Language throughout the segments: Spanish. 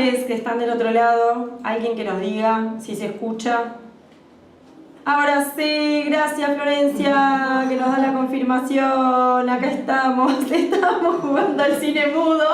ustedes que están del otro lado, alguien que nos diga si se escucha. Ahora sí, gracias Florencia, que nos da la confirmación. Acá estamos jugando al cine mudo.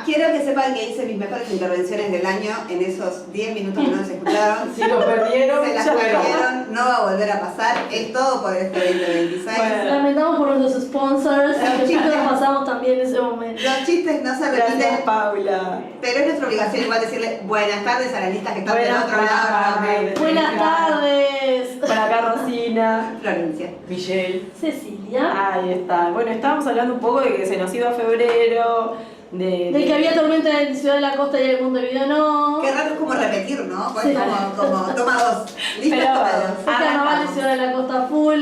Quiero que sepan que hice mis mejores intervenciones del año en esos 10 minutos que no se escucharon. Si lo perdieron, se las perdieron, no va a volver a pasar. Es todo por este 2026. Bueno. Lamentamos por nuestros sponsors, los chicos pasamos también ese momento. Los chistes no se Gracias, repiten, Paula. pero es nuestra obligación igual decirle buenas tardes a las listas que están del Buenas otro lado. tardes. Buenas tardes. Por acá Rosina. Florencia. Michelle. Cecilia. Ahí está. Bueno, estábamos hablando un poco de que se nos iba febrero, De que había tormenta en Ciudad de la Costa y en Montevideo no. Qué raro es como repetir, ¿no? Pues Sí. como toma dos. Listo, Pero toma bueno. dos. Fue carnaval en Ciudad de la Costa full.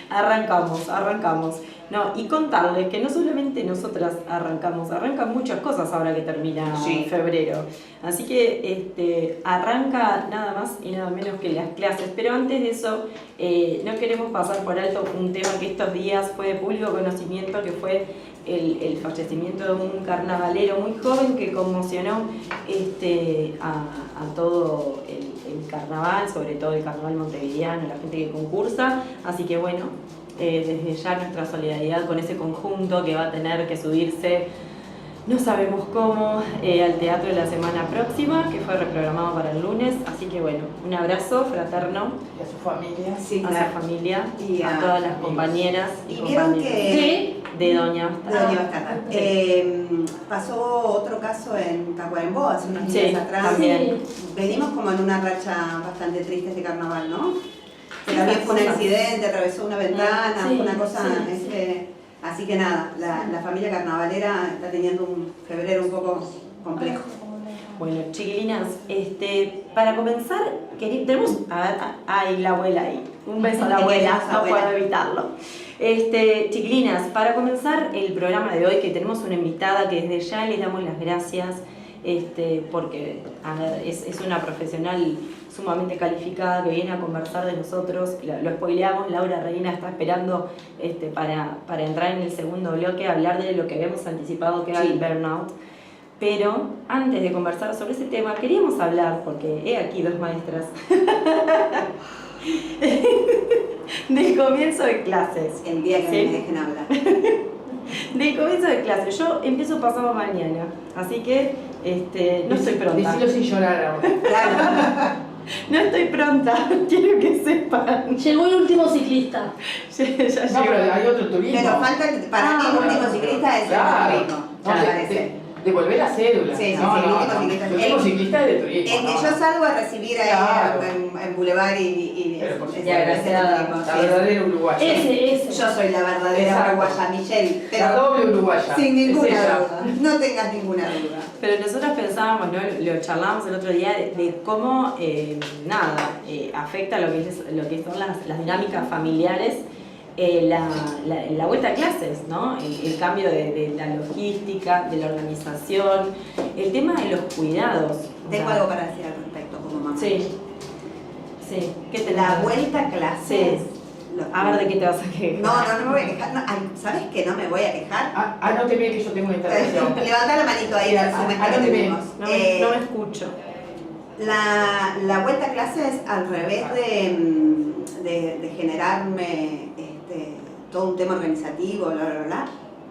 Arrancamos. No, y contarles que no solamente nosotras arrancan muchas cosas ahora que termina Sí. febrero. Así que arranca nada más y nada menos que las clases. Pero antes de eso, no queremos pasar por alto un tema que estos días fue de público conocimiento, que fue el fallecimiento de un carnavalero muy joven que conmocionó a todo el carnaval, sobre todo el carnaval montevideano, la gente que concursa. Así que bueno, desde ya nuestra solidaridad con ese conjunto que va a tener que subirse, no sabemos cómo, al teatro de la semana próxima, que fue reprogramado para el lunes. Así que bueno, un abrazo fraterno Y a su familia. Sí, a claro. su familia Y a a todas las amigos. compañeras Y vieron compañeros que de Doña Bastarda. Doña Bastarda. Pasó otro caso en Tacuarembó hace unos Sí, días atrás. también. Venimos como en una racha bastante triste de carnaval, ¿no? Que también fue un accidente, atravesó una ventana, Sí, fue una cosa. sí. Así que nada, la familia carnavalera está teniendo un febrero un poco complejo. Bueno, chiquilinas, para comenzar, tenemos ay, la abuela ahí. Un beso a la abuela, Queremos, no abuela. puedo evitarlo. Chiquilinas, para comenzar el programa de hoy, que tenemos una invitada que desde ya les damos las gracias, porque a ver, es una profesional sumamente calificada que viene a conversar de nosotros. Lo spoileamos, Laura Reina está esperando para entrar en el segundo bloque, hablar de lo que habíamos anticipado que era el burnout. Pero antes de conversar sobre ese tema, queríamos hablar, porque he aquí dos maestras, del comienzo de clases. El día que ¿Sí? me dejen hablar. Del comienzo de clases. Yo empiezo pasado mañana, así que no estoy pronta. Decilo sin llorar ahora. Claro. No estoy pronta, quiero que sepan. Llegó el último ciclista. Ya No, pero llegó. hay otro turismo. Pero falta, para mí el último bueno. ciclista es Claro. el turismo, No, me parece. devolver la cédula. Sí, sí, no, sí, el no, último no. ciclista. El último ciclista es de turismo. El que no. yo salgo a recibir ahí Claro. en Boulevard y Pero por ese- supuesto. ese agraciada. turismo, La sí. verdadera uruguaya. Ese. Yo soy la verdadera Exacto. uruguaya, Michelle, La pero doble uruguaya. sin ninguna Es ella. duda, no tengas ninguna duda. Pero nosotros pensábamos, ¿no? Lo charlábamos el otro día, de cómo afecta lo que son las dinámicas familiares, la vuelta a clases, ¿no? El cambio de la logística, de la organización, el tema de los cuidados. Tengo O sea, algo para decir al respecto como mamá. Sí. ¿Qué te La vuelta a clases. Sí. los- A ver de qué te vas a quejar. No me voy a quejar. No, ay, ¿sabes que no me voy a quejar? No te ve que yo tengo una intervención. Levanta la manito ahí, Ah, Zoom, no te veo. No me escucho. La vuelta a clases, al revés de generarme todo un tema organizativo,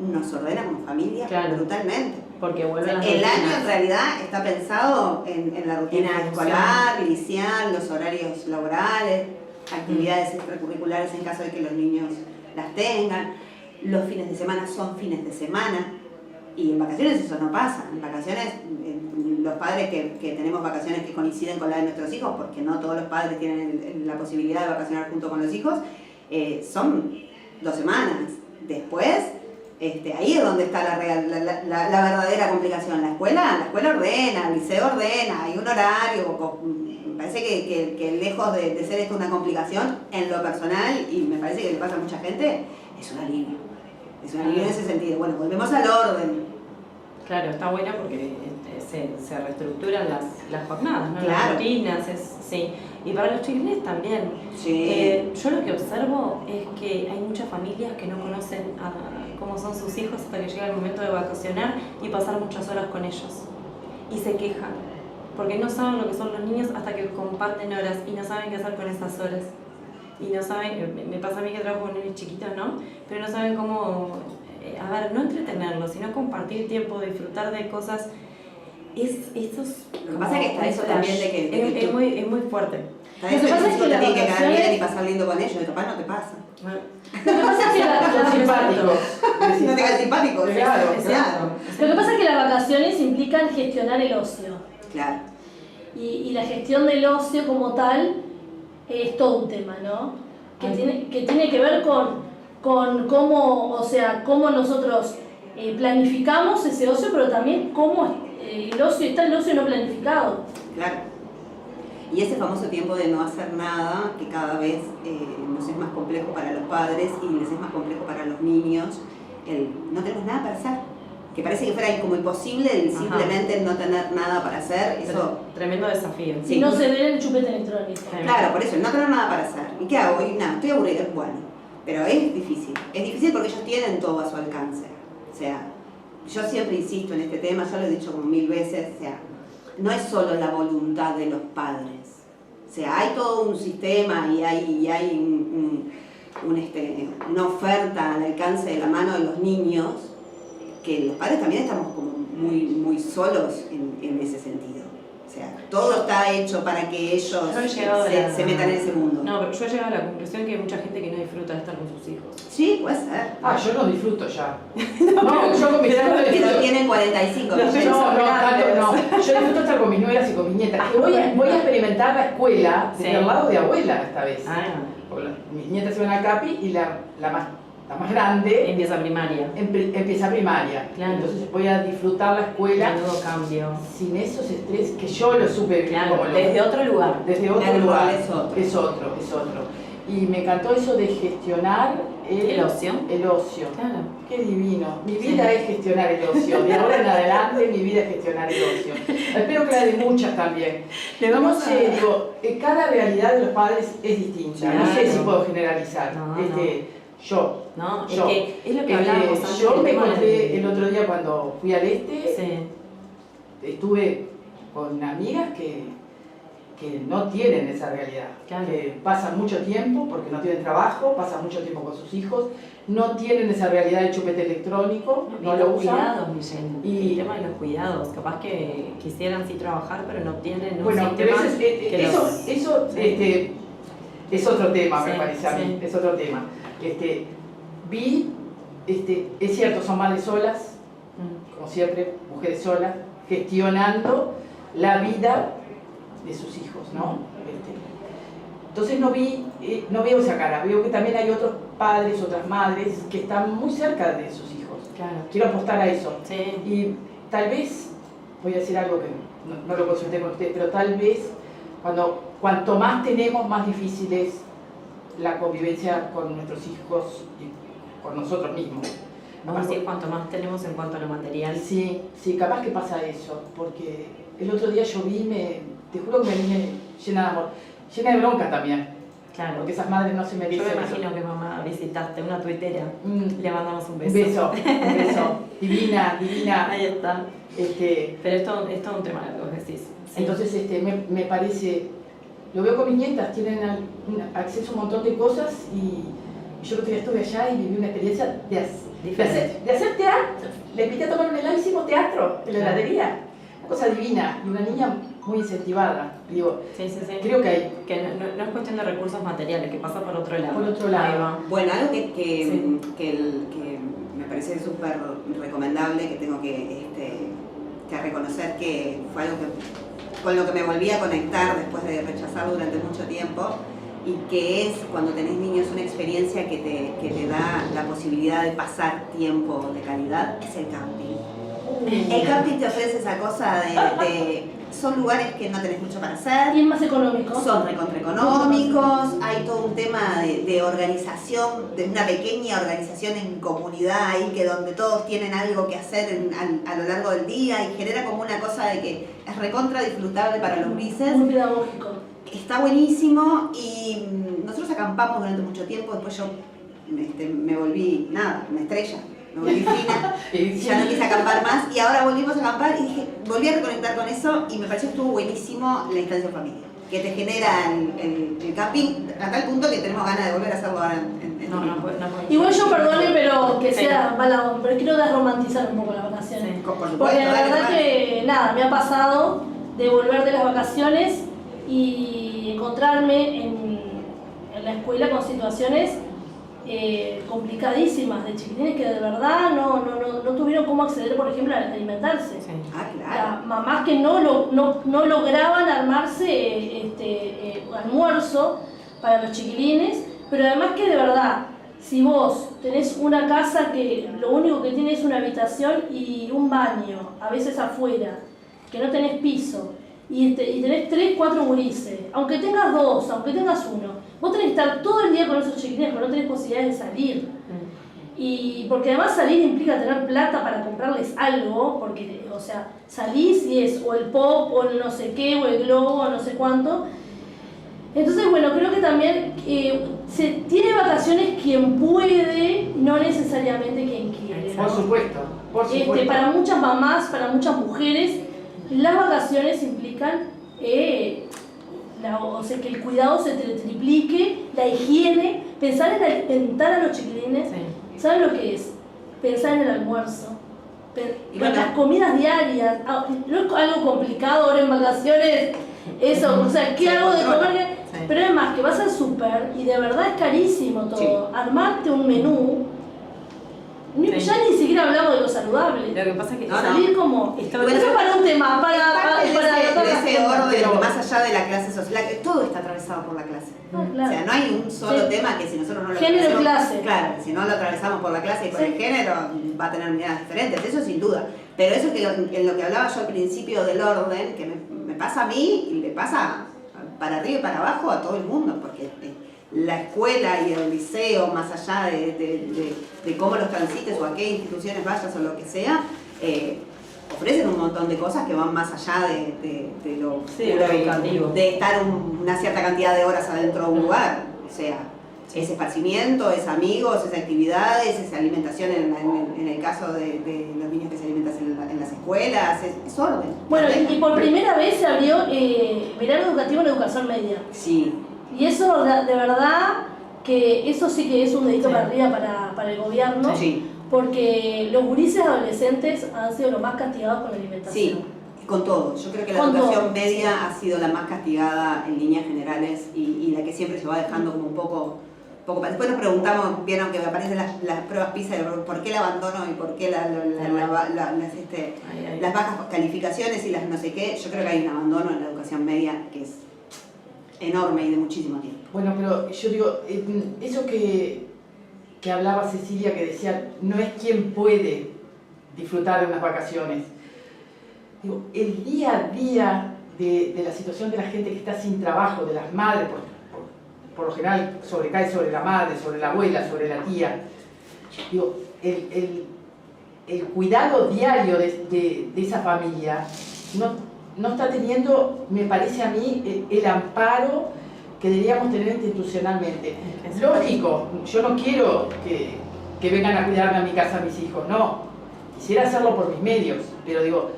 nos ordena como familia Claro. brutalmente. Porque vuelven las El año rutinas. en realidad está pensado en la rutina En función. escolar, inicial, los horarios laborales, actividades extracurriculares en caso de que los niños las tengan. Los fines de semana son fines de semana y en vacaciones eso no pasa. En vacaciones, los padres que tenemos vacaciones que coinciden con la de nuestros hijos, porque no todos los padres tienen la posibilidad de vacacionar junto con los hijos, son 2 semanas. Después, ahí es donde está la verdadera complicación. La escuela ordena, el liceo ordena, hay un horario. Me parece que lejos de ser esto una complicación, en lo personal, y me parece que le pasa a mucha gente, es un alivio. Es un alivio en ese sentido. Bueno, volvemos al orden. Claro, está buena porque se reestructuran las jornadas, ¿no? Claro. Las rutinas, sí. Y para los chiquilines también. Sí. Yo lo que observo es que hay muchas familias que no conocen cómo son sus hijos hasta que llega el momento de vacacionar y pasar muchas horas con ellos. y se quejan, porque no saben lo que son los niños hasta que comparten horas y no saben qué hacer con esas horas. Y no saben, me pasa a mí que trabajo con niños chiquitos, ¿no? Pero no saben cómo, a ver, no entretenerlos, sino compartir tiempo, disfrutar de cosas. Lo que pasa es que está eso también de que es muy fuerte. Lo que pasa es que te tiene que quedar bien y pasar lindo con ellos, y capaz no te pasa. Lo que pasa es que Son simpáticos. No te quedas simpático. Claro, claro. Lo que pasa es que las vacaciones implican gestionar el ocio. Claro. Y la gestión del ocio como tal es todo un tema, ¿no? Que tiene que ver con cómo, o sea, cómo nosotros planificamos ese ocio, pero también cómo está el ocio no planificado. Claro. Y ese famoso tiempo de no hacer nada, que cada vez nos es más complejo para los padres y les es más complejo para los niños, no tenemos nada para hacer. Que parece que fuera como imposible el simplemente no tener nada para hacer. Eso tremendo desafío. Si no se ve el chupete electrónico. Claro, por eso, el no tener nada para hacer. ¿Y qué hago? Y nada, estoy aburrida. Bueno, pero es difícil. Es difícil porque ellos tienen todo a su alcance. O sea, yo siempre insisto en este tema, ya lo he dicho como 1000 veces, o sea, no es solo la voluntad de los padres. O sea, hay todo un sistema y hay una oferta al alcance de la mano de los niños, que los padres también estamos como muy solos en ese sentido. O sea, todo está hecho para que ellos se metan en ese mundo. No, pero yo he llegado a la conclusión que hay mucha gente que no disfruta de estar con sus hijos. Sí, puede ser. Yo no disfruto ya. No, yo con mis hijos Que disfruto. no tienen 45. No, tanto no. Yo disfruto estar con mis nueras y con mis nietas. Que voy a experimentar la escuela desde el lado de abuela esta vez. Porque mis nietas se van al CAPI y la más grande empieza primaria. Empieza primaria. Claro. Entonces voy a disfrutar la escuela Menudo cambio. sin esos estrés que yo lo supe vivir como desde otro lugar. Desde otro Claro, lugar. es otro. Es otro. Y me encantó eso de gestionar el ocio. El ocio. Claro. Qué divino. Mi vida es gestionar el ocio. De ahora en adelante mi vida es gestionar el ocio. Espero que la de muchas también. No sé, digo, cada realidad de los padres es distinta. No sé si puedo generalizar. Yo. No, es que es lo que hablábamos antes. Yo me encontré el otro día cuando fui al estuve con amigas que no tienen esa realidad, que pasan mucho tiempo porque no tienen trabajo, pasan mucho tiempo con sus hijos, no tienen esa realidad del chupete electrónico, no lo usan. Cuidados, Michelle. El tema de los cuidados, capaz que quisieran sí trabajar, pero no tienen un bueno, sistema eso es otro tema, me parece a mí, es otro tema. Es cierto, son madres solas, como siempre, mujeres solas, gestionando la vida de sus hijos, ¿no? Entonces no veo esa cara, veo que también hay otros padres, otras madres que están muy cerca de sus hijos. Claro. Quiero apostar a eso. Sí. Y tal vez, voy a decir algo que no lo consulté con ustedes, pero tal vez cuanto más tenemos, más difícil es la convivencia con nuestros hijos y con nosotros mismos. Vamos a decir cuanto más tenemos en cuanto a lo material. Sí, capaz que pasa eso, porque el otro día yo te juro que me vine llena de amor, llena de bronca también. Claro. Porque esas madres no se merecen. Yo me imagino que mamá visitaste una tuitera, le mandamos un beso. Un beso. Divina. Ahí está. Pero es todo un tema lo que vos decís. Sí. Entonces me parece, lo veo con mis nietas, tienen acceso a un montón de cosas y yo el otro día estuve allá y viví una experiencia de hacer teatro. Le invité a tomar un helado y hicimos teatro en la heladería. Una cosa divina y una niña muy incentivada. Digo, creo que hay. Que no es cuestión de recursos materiales, que pasa por otro lado. Por otro lado. Bueno, algo que me parece súper recomendable, que tengo que reconocer que fue algo con lo que me volví a conectar después de rechazarlo durante mucho tiempo, y que es, cuando tenés niños, una experiencia que te da la posibilidad de pasar tiempo de calidad, es el camping. El camping te ofrece esa cosa son lugares que no tenés mucho para hacer. Y es más económico. Son recontraeconómicos, hay todo un tema de organización, de una pequeña organización en comunidad ahí, que donde todos tienen algo que hacer a lo largo del día, y genera como una cosa de que es recontra disfrutable para los grises. Muy pedagógico. Está buenísimo, y nosotros acampamos durante mucho tiempo, después yo me volví, una estrella. me volví fina, ya no quise acampar más y ahora volvimos a acampar y dije, volví a reconectar con eso y me pareció que estuvo buenísimo la instancia en familia, que te genera el camping a tal punto que tenemos ganas de volver a hacerlo ahora en Igual yo perdone, pero que sea mala onda, pero quiero desromantizar un poco las vacaciones. Sí, por supuesto, porque la dale, verdad dale. que nada, me ha pasado de volver de las vacaciones y encontrarme en la escuela con situaciones complicadísimas de chiquitines que de verdad no tuvieron cómo acceder, por ejemplo, a alimentarse. Sí. Ah, claro. Mamás que no lograban armarse almuerzo para los chiquilines, pero además que de verdad, si vos tenés una casa que lo único que tiene es una habitación y un baño, a veces afuera, que no tenés piso, y tenés 3, 4 gurises, aunque tengas 2, aunque tengas 1, vos tenés que estar todo el día con esos chiquilines porque no tenés posibilidades de salir. Y porque además salir implica tener plata para comprarles algo, porque, o sea, salís y es o el pop, o el no sé qué, o el globo, o no sé cuánto. Entonces, bueno, creo que también se tiene vacaciones quien puede, no necesariamente quien quiere, ¿no? Por supuesto, por supuesto. Para muchas mamás, para muchas mujeres, las vacaciones implican o sea, que el cuidado se triplique, la higiene, pensar en alimentar a los chiquilines. Sí. ¿Saben lo que es? Pensar en el almuerzo, Y en bueno, las comidas diarias. No es algo complicado ahora en vacaciones, eso, o sea, ¿qué Se hago de controla. comer? Sí. Pero además que vas al súper y de verdad es carísimo todo. Sí. Armarte un menú, Sí. ya ni siquiera hablamos de lo saludable. Lo que pasa es que No, Salir como... Esto- Bueno, eso para un tema, es parte de ese orden, pero- más allá de la clase social, que todo está atravesado por la clase. Ah, claro. O sea, no hay un solo Sí. tema que si nosotros no lo Género y atravesamos, clase. claro, si no lo atravesamos por la clase y por Sí. el género, va a tener miradas diferentes, eso sin duda. Pero eso que en lo que hablaba yo al principio del orden, que me pasa a mí y le pasa para arriba y para abajo a todo el mundo, porque la escuela y el liceo, más allá de cómo los transites o a qué instituciones vayas o lo que sea, ofrecen un montón de cosas que van más allá de lo Sí, lo educativo. de estar una cierta cantidad de horas adentro de un lugar. O sea, es esparcimiento, es amigos, es actividades, es alimentación en el caso de los niños que se alimentan en las escuelas, es orden. Bueno, y por primera vez se abrió verano educativo en educación media. Sí. Y eso, de verdad, que eso sí que es un dedito Sí. para arriba para el gobierno, Sí. porque los gurises adolescentes han sido los más castigados con la alimentación. Sí, con todo. Yo creo que la Con educación todo, media sí. ha sido la más castigada en líneas generales y la que siempre se va dejando como un poco después nos preguntamos, vieron que aparecen las pruebas PISA, de por qué el abandono y por qué las bajas calificaciones y las no sé qué. Yo creo que hay un abandono en la educación media que es enorme y de muchísimo tiempo. Bueno, pero yo digo, eso que hablaba Cecilia, que decía, no es quien puede disfrutar de unas vacaciones. Digo, el día a día de la situación de la gente que está sin trabajo, de las madres, por lo general sobrecae sobre la madre, sobre la abuela, sobre la tía. Digo, el cuidado diario de esa familia no está teniendo, me parece a mí, el amparo que deberíamos tener institucionalmente. Lógico, yo no quiero que vengan a cuidarme a mi casa a mis hijos, no. Quisiera hacerlo por mis medios, pero digo,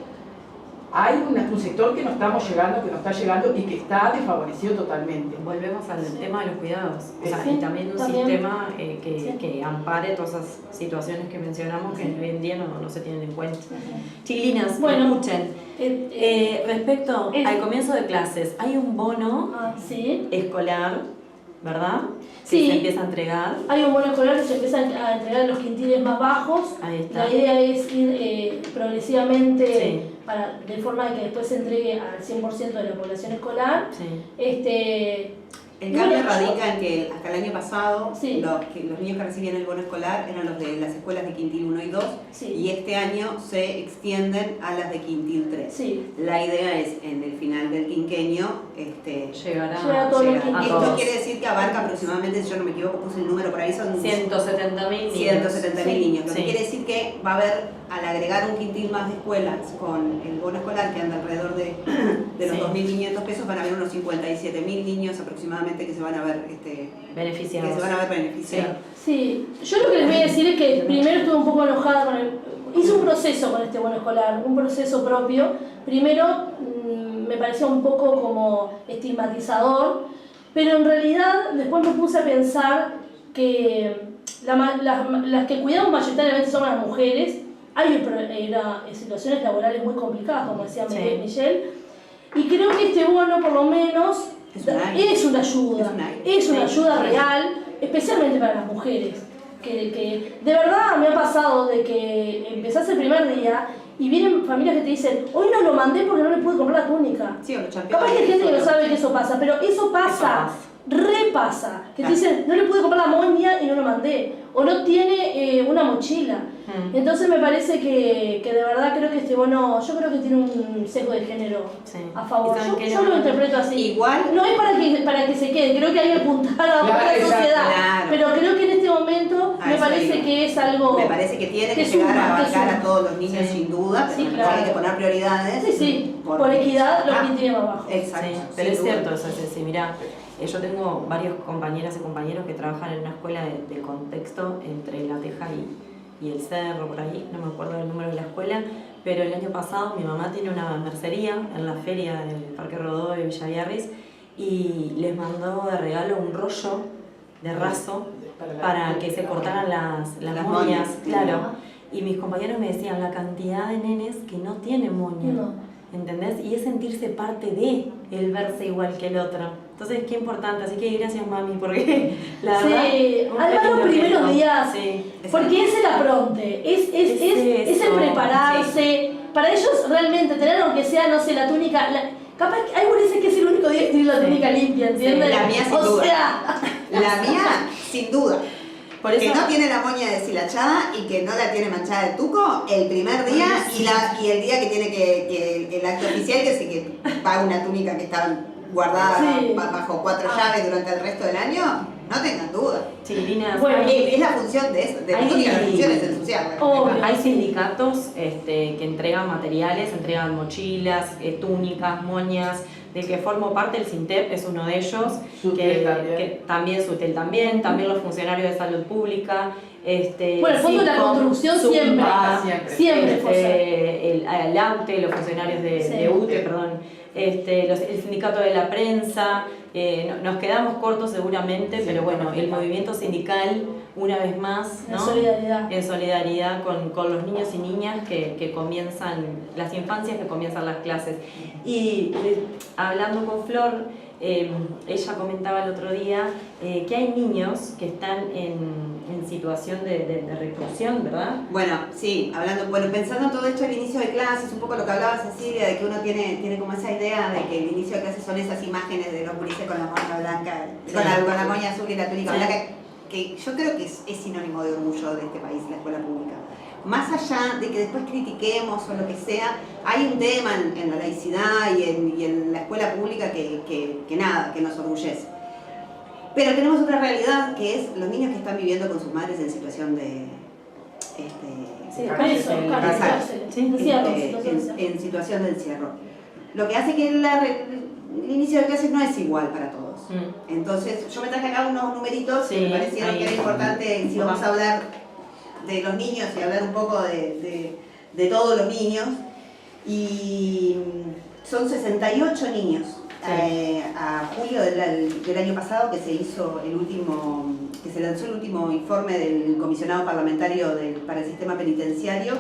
hay un sector que no estamos llegando, que no está llegando y que está desfavorecido totalmente. Volvemos al tema de los cuidados, o sea, Sí, y también un también. sistema Sí. que ampare todas esas situaciones que mencionamos que hoy en día no se tienen en cuenta. Chiquilinas, Bueno, escuchen, respecto al comienzo de clases, hay un bono sí. escolar, ¿verdad? Que Sí. se empieza a entregar. Hay un bono escolar que se empieza a entregar en los quintiles más bajos. Ahí está. La idea es ir progresivamente Sí. de forma que después se entregue al 100% de la población escolar. Sí. El cambio Bueno, radica en que hasta el año pasado Sí. los niños que recibían el bono escolar eran los de las escuelas de quintil 1 y 2 Sí. y este año se extienden a las de quintil 3. Sí. La idea es en el final del quinquenio llegará Llega a todos los a quintiles. Esto todos. quiere decir que abarca aproximadamente, si yo no me equivoco, puse el número por ahí, son 170.000 niños. 170.000 Sí. niños. Lo que Sí. quiere decir que va a haber, al agregar un quintil más de escuelas con el bono escolar, que anda alrededor de los Sí. 2.500 pesos, van a haber unos 57.000 niños aproximadamente que se van a ver Beneficiados. beneficiados. Sí, yo lo que les voy a decir es que primero estuve un poco enojada con hice un proceso con este bono escolar, un proceso propio. Primero me parecía un poco como estigmatizador, pero en realidad después me puse a pensar que las que cuidamos mayoritariamente son las mujeres. Hay situaciones laborales muy complicadas, como decía Sí. Michelle, y creo que este bono por lo menos Es un aire. es una ayuda, Es un aire. es una ayuda real, especialmente para las mujeres. Que de verdad me ha pasado de que empezás el primer día y vienen familias que te dicen, hoy no lo mandé porque no le pude comprar la túnica. Sí, o los campeones. Capaz que hay gente que no sabe que eso pasa, pero eso pasa, repasa. Que te dicen, no le pude comprar la moña y no lo mandé. O no tiene una mochila. Entonces me parece que de verdad creo que este bono, yo creo que tiene un sesgo de género Sí. a favor. ¿Y saben qué Yo lo interpreto así. Igual. No es para que se quede, creo que hay que apuntar a Claro, la exacto, sociedad. claro. Pero creo que en este momento A me eso parece digo. que es algo... Me parece que tiene que que llegar suma, a que abarcar suma. a todos los niños Sí. sin duda, pero Sí, me claro. parece que hay que poner prioridades. Sí, sí, por porque- equidad los Ah, que tienen más abajo. Exacto. Sí, sin pero es duda. cierto eso, sí, mirá, yo tengo varios compañeras y compañeros que trabajan en una escuela de contexto entre La Teja y el Cerro, por ahí, no me acuerdo el número de la escuela, pero el año pasado mi mamá tiene una mercería en la feria del Parque Rodó de Villaviarris y les mandó de regalo un rollo de raso para que se cortaran las Las moñas, moñas. claro. Ajá. Y mis compañeros me decían la cantidad de nenes que no tienen moña. No. ¿Entendés? Y es sentirse parte de el verse igual que el otro. Entonces, qué importante. Así que gracias, mami, porque la Sí, verdad... un además los pequeño primeros gesto. días, Sí. porque es el apronte, es el eso, prepararse. Para ellos realmente tener aunque sea, no sé, la túnica... capaz que hay gurises que es el único día que tiene la Sí. túnica limpia, ¿entiendes? La mía sin o duda. sea... La mía, sin duda. Por eso... Que no tiene la moña deshilachada y que no la tiene manchada de tuco el primer día y el día que tiene que el acto oficial, que es que paga una túnica que está guardada Sí. bajo 4 llaves durante el resto del año, no tengan duda. Chiquilinas, Bueno, Es la función de eso, de la Ahí- túnica, la función es ensuciar. Obvio. hay sindicatos que entregan materiales, entregan mochilas, túnicas, moñas, del que formo parte, el SINTEP es uno de ellos, SUTEL también. que también SUTEL también los funcionarios de salud pública, Bueno, el Fondo de la SINCOM, Construcción Zumba, siempre fue el AUTE, los funcionarios Sí. de UTE, perdón, el sindicato de la prensa, nos quedamos cortos seguramente, pero bueno, el movimiento sindical, una vez más, la ¿no? solidaridad. En solidaridad con los niños y niñas que comienzan, las infancias que comienzan las clases. Y hablando con Flor, ella comentaba el otro día que hay niños que están en situación de reclusión, ¿verdad? Bueno, sí, pensando en todo esto, el inicio de clases, un poco lo que hablaba Cecilia, de que uno tiene como esa idea de que el inicio de clases son esas imágenes de los gurises con la moña blanca, Sí. con la moña azul y la túnica Sí. blanca, que yo creo que es sinónimo de orgullo de este país, la escuela pública. Más allá de que después critiquemos o lo que sea, hay un tema en la laicidad y en la escuela pública que nos orgullece. Pero tenemos otra realidad, que es los niños que están viviendo con sus madres en situación de... Sí, Cárcel, preso, cárcel. cárcel, Sí, encierros, en situación de encierro. Lo que hace que el inicio de clases no es igual para todos. Entonces, yo me traje acá unos numeritos que Sí, me parecieron ahí. que era importante, si vamos a hablar de los niños y hablar un poco de todos los niños. Y son 68 niños. A julio del año pasado que se lanzó el último informe del comisionado parlamentario para el sistema penitenciario,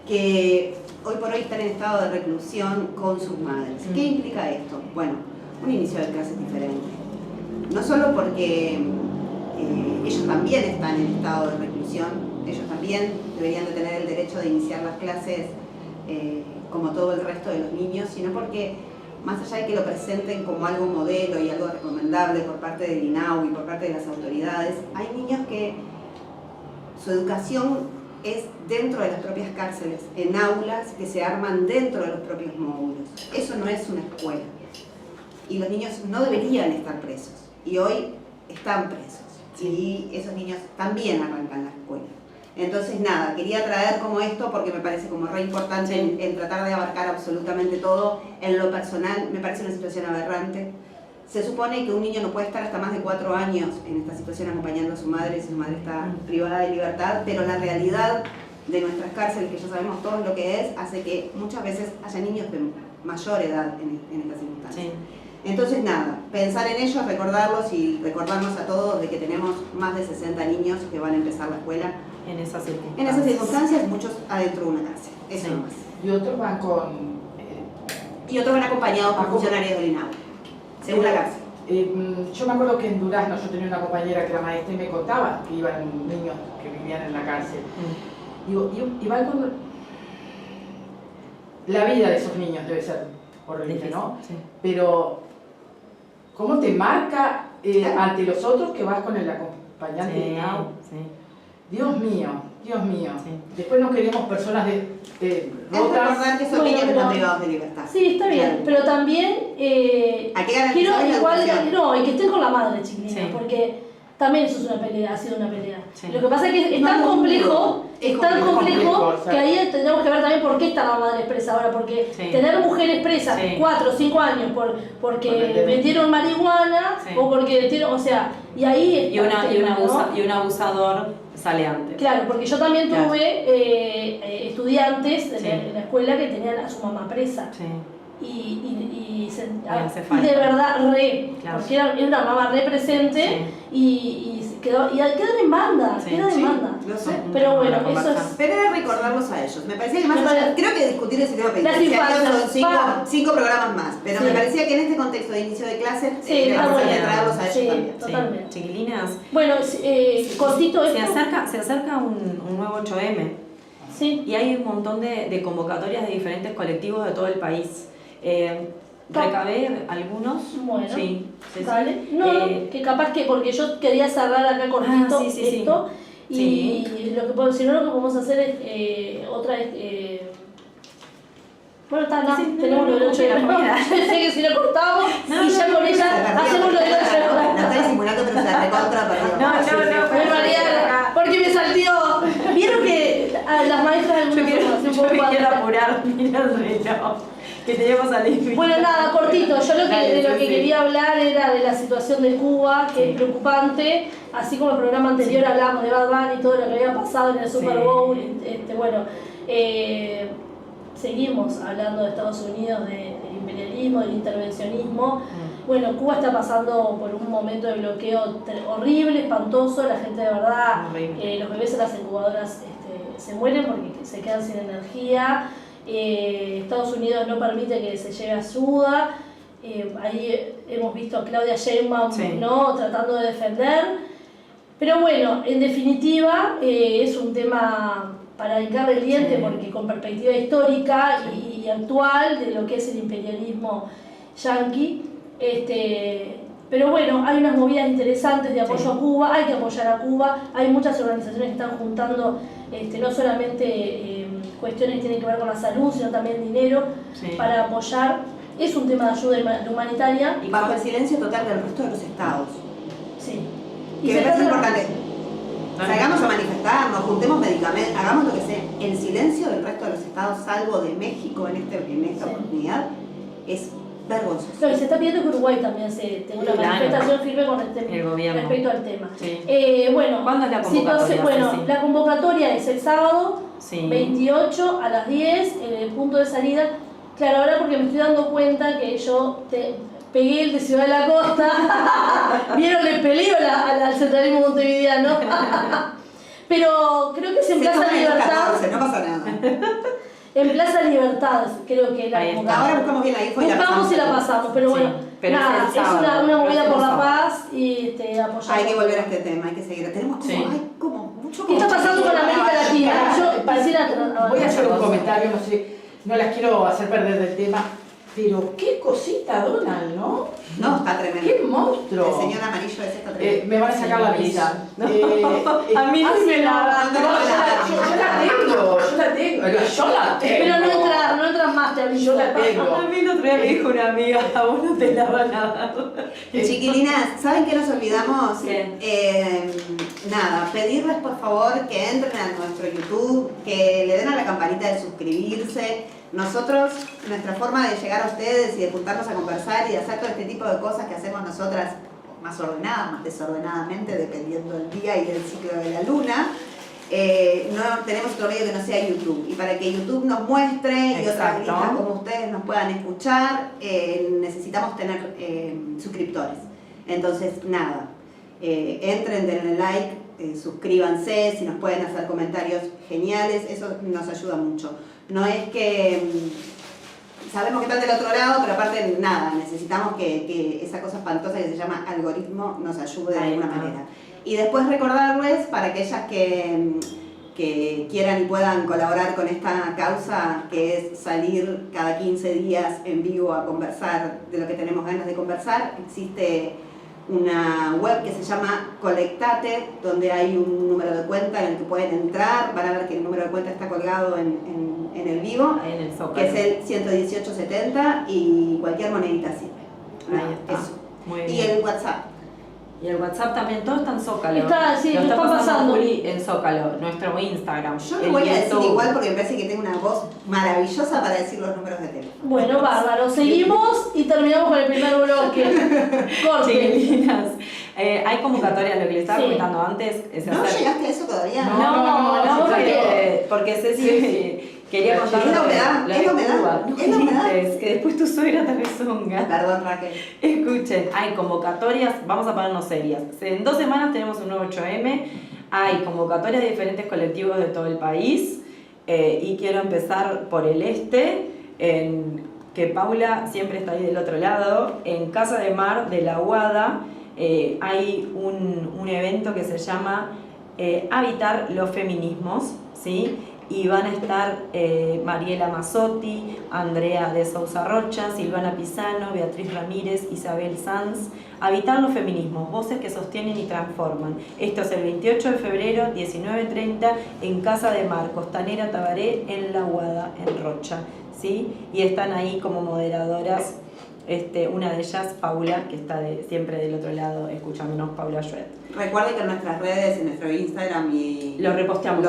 que hoy por hoy están en estado de reclusión con sus madres. ¿Qué implica esto? Bueno, un inicio de clases diferente. No solo porque ellos también están en estado de reclusión, ellos también deberían de tener el derecho de iniciar las clases como todo el resto de los niños, sino porque más allá de que lo presenten como algo modelo y algo recomendable por parte del INAU y por parte de las autoridades, hay niños que su educación es dentro de las propias cárceles, en aulas que se arman dentro de los propios módulos. Eso no es una escuela. y los niños no deberían estar presos. Y hoy están presos. Y esos niños también arrancan la escuela. Entonces nada, quería traer como esto porque me parece como re importante en tratar de abarcar absolutamente todo. En lo personal me parece una situación aberrante. Se supone que un niño no puede estar hasta más de 4 años en esta situación acompañando a su madre si su madre está privada de libertad, pero la realidad de nuestras cárceles, que ya sabemos todos lo que es, hace que muchas veces haya niños de mayor edad en estas circunstancias. Entonces nada, pensar en ellos, recordarlos y recordarnos a todos de que tenemos más de 60 niños que van a empezar la escuela. En esas circunstancias. En esas circunstancias, muchos adentro de una cárcel. Eso nomás. Y otros van con... Y otros van acompañados por funcionarios del INAU, según la cárcel. Yo me acuerdo que en Durazno yo tenía una compañera que era maestra y me contaba que iban niños que vivían en la cárcel. Digo, y van con... La vida de esos niños debe ser horrible, ¿no? Sí. Pero, ¿cómo te marca ante los otros que vas con el acompañante de INAU? Sí. Dios mío, Dios mío. Sí. Después no queremos personas rotas. Es recordar que son niños que están privados de libertad. Sí, está bien, claro. Pero también hay que garantizar y que estén con la madre, chiquilina, porque también eso es una pelea, ha sido una pelea. Sí. Lo que pasa es que es tan complejo, que ahí tenemos que ver también por qué está la madre presa ahora, porque tener mujeres presas 4 o 5 años porque vendieron marihuana o porque vendieron, o sea, y ahí y un abusador sale antes. Claro, porque yo también tuve estudiantes en la escuela que tenían a su mamá presa. Sí. Y de verdad porque era una mamá re presente y queda en banda, Lo sé. Pero bueno, eso es... Pero era recordarlos a ellos. Me parecía que más allá, creo que discutir el sistema penitenciario son 5 programas más, pero me parecía que en este contexto de inicio de clase era importante traerlos a ellos también. Totalmente. Chiquilinas. Bueno, cortito esto. Se acerca un nuevo 8M. Sí. Y hay un montón de convocatorias de diferentes colectivos de todo el país. Recabé algunos. Bueno, sí. Dale. Que capaz que, porque yo quería cerrar acá cortito esto. Y lo que si no, lo que podemos hacer es otra vez. Bueno, tenemos lo del 8 de la comida. Pensé que si lo cortamos y ya con ella hacemos lo del 8 de la comida. No estoy disimulando, pero se la recontra, No, porque me saltió. Vieron que a las maestras del yo quiero apurar, mira el reloj. Que teníamos al límite. Bueno, nada, cortito. Yo lo que quería hablar era de la situación de Cuba, que es preocupante. Así como el programa anterior hablábamos de Bad Bunny y todo lo que había pasado en el Super Bowl. Seguimos hablando de Estados Unidos, del imperialismo, del intervencionismo. Bueno, Cuba está pasando por un momento de bloqueo horrible, espantoso. La gente de verdad, los bebés en las incubadoras se mueren porque se quedan sin energía. Estados Unidos no permite que se lleve ayuda. Ahí hemos visto a Claudia Sheinbaum tratando de defender. Pero bueno, en definitiva es un tema para hincar el diente porque con perspectiva histórica y actual de lo que es el imperialismo yanqui. Pero bueno, hay unas movidas interesantes de apoyo a Cuba, hay que apoyar a Cuba, hay muchas organizaciones que están juntando no solamente cuestiones que tienen que ver con la salud, sino también dinero para apoyar. Es un tema de ayuda humanitaria. Y bajo el silencio total del resto de los estados. Sí. Que me parece importante. Salgamos a manifestarnos, juntemos medicamentos, hagamos lo que sea. El silencio del resto de los estados, salvo de México en esta oportunidad, es vergonzoso. No, y se está pidiendo que Uruguay también tenga una manifestación firme con respecto al tema. Sí. ¿Cuándo es la convocatoria? La convocatoria es el sábado 28 a las 10 en el punto de salida. Claro, ahora porque me estoy dando cuenta que yo pegué el de Ciudad de la Costa. ¿Vieron el peligro al centralismo montevideano? Pero creo que es en Plaza Libertad. No pasa nada. En Plaza Libertad, creo que la ahora buscamos bien la info y buscamos y la pasamos, pero bueno, nada, es una movida por la paz y apoyar. Hay que volver a este tema, hay que seguir. Tenemos como mucho. ¿Qué está pasando con América Latina? Voy a hacer un comentario, no las quiero hacer perder del tema. Pero qué cosita, Donald, ¿no? No, está tremendo. ¡Qué monstruo! El señor amarillo ese está tremendo. Me van a sacar la visa. A mí no me la dan. Yo la tengo. Pero no entras más, te aviso. Yo la tengo. A mí el otro día me dijo una amiga, a vos no te la van a dar. Chiquilinas, ¿saben qué nos olvidamos? ¿Qué? Nada, pedirles por favor que entren a nuestro YouTube, que le den a la campanita de suscribirse. Nosotros, nuestra forma de llegar a ustedes y de juntarnos a conversar y de hacer todo este tipo de cosas que hacemos nosotras, más ordenadas, más desordenadamente, dependiendo del día y del ciclo de la luna, no tenemos otro medio que no sea YouTube. Y para que YouTube nos muestre y otras listas como ustedes nos puedan escuchar, necesitamos tener suscriptores. Entonces, nada, entren, denle like, suscríbanse, si nos pueden hacer comentarios geniales, eso nos ayuda mucho. No es que sabemos que están del otro lado, pero aparte nada, necesitamos que esa cosa espantosa que se llama algoritmo nos ayude de alguna manera. Y después recordarles para aquellas que quieran y puedan colaborar con esta causa, que es salir cada 15 días en vivo a conversar de lo que tenemos ganas de conversar. Existe una web que se llama Colectate, donde hay un número de cuenta en el que pueden entrar, van a ver que el número de cuenta está colgado en el vivo, que es el 11870 y cualquier monedita sirve. Ahí está. Eso. Muy bien. Y el WhatsApp. Y el WhatsApp también, todo está en Zócalo. Está, sí, lo está pasando. Juli en Zócalo, nuestro Instagram. Yo lo voy a decir igual porque me parece que tengo una voz maravillosa para decir los números de teléfono. Bueno, bárbaro. Seguimos y terminamos con el primer bloque. Corte. Chiquilinas, hay convocatorias, lo que les estaba comentando antes. ¿No llegaste a eso todavía? No, porque Ceci quería contar Es la humedad, es la humedad, es la humedad. que después tu suegra te rezonga. Perdón, Raquel. Escuchen, hay convocatorias, vamos a ponernos serias. En 2 semanas tenemos un nuevo 8M, hay convocatorias de diferentes colectivos de todo el país y quiero empezar por el este, que Paula siempre está ahí del otro lado, en Casa de Mar de la Aguada. Hay un evento que se llama Habitar los Feminismos, ¿sí? Y van a estar Mariela Mazzotti, Andrea de Sousa Rocha, Silvana Pisano, Beatriz Ramírez, Isabel Sanz. Habitar los feminismos, voces que sostienen y transforman. Esto es el 28 de febrero, 19:30, en Casa de Mar, Costanera Tabaré, en La Aguada, en Rocha, ¿sí? Y están ahí como moderadoras. Una de ellas, Paula, que está siempre del otro lado escuchándonos, Paula Schwed. Recuerden que en nuestras redes, en nuestro Instagram y lo reposteamos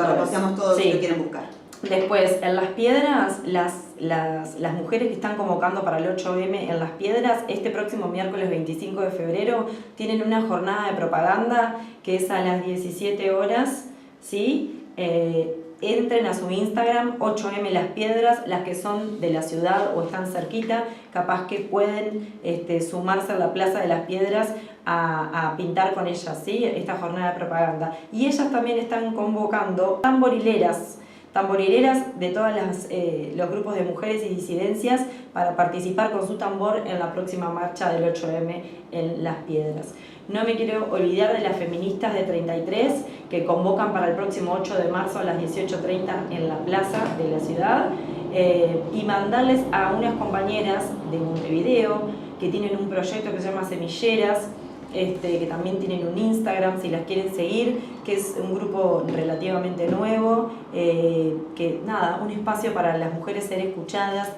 todos sí. Si lo quieren buscar. Después, en Las Piedras, las mujeres que están convocando para el 8M en Las Piedras, este próximo miércoles 25 de febrero, tienen una jornada de propaganda que es a las 17 horas, ¿sí? Entren a su Instagram, 8M Las Piedras, las que son de la ciudad o están cerquita, capaz que pueden sumarse a la Plaza de las Piedras a pintar con ellas, ¿sí? Esta jornada de propaganda. Y ellas también están convocando tamborileras de todos los grupos de mujeres y disidencias para participar con su tambor en la próxima marcha del 8M en Las Piedras. No me quiero olvidar de las feministas de 33 que convocan para el próximo 8 de marzo a las 18:30 en la plaza de la ciudad y mandarles a unas compañeras de Montevideo que tienen un proyecto que se llama Semilleras, que también tienen un Instagram si las quieren seguir, que es un grupo relativamente nuevo, que nada, un espacio para las mujeres ser escuchadas,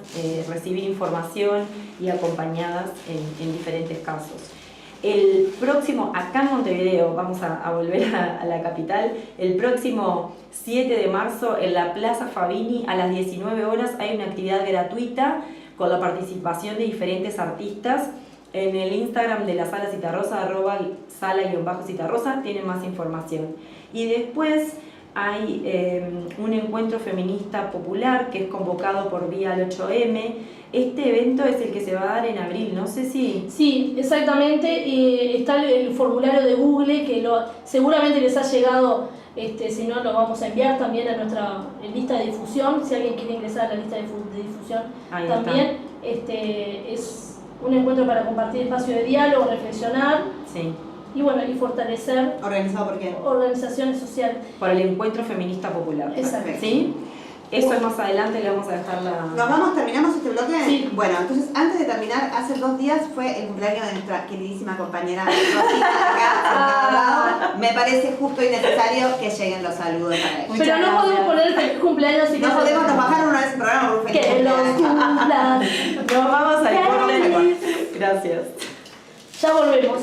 recibir información y acompañadas en diferentes casos. El próximo, acá en Montevideo, vamos a volver a la capital, el próximo 7 de marzo en la Plaza Fabini a las 19 horas hay una actividad gratuita con la participación de diferentes artistas. En el Instagram de la Sala Citarrosa, @sala_citarrosa, tienen más información. Y después hay un encuentro feminista popular que es convocado por Vía al 8M. Este evento es el que se va a dar en abril, no sé si... Sí, exactamente. Está el formulario de Google que seguramente les ha llegado, si no lo vamos a enviar también a nuestra lista de difusión. Si alguien quiere ingresar a la lista de difusión ahí también. Es un encuentro para compartir espacio de diálogo, reflexionar. Sí. Y bueno, y fortalecer. ¿Organizado por quién? Organizaciones sociales. Por el Encuentro Feminista Popular. Exacto. ¿Sí? Eso es más adelante, le vamos a dejar la... ¿Nos vamos, terminamos este bloque? Sí. Bueno, entonces antes de terminar, hace 2 días fue el cumpleaños de nuestra queridísima compañera Rosina acá, sentada al lado. Me parece justo y necesario que lleguen los saludos para ella. Muchas Pero no podemos gracias. poner feliz cumpleaños y No podemos, nos bajaron una vez el programa por un feliz que los cumpleaños. cumplan. Nos vamos al corte. Feliz. Gracias. Ya volvemos.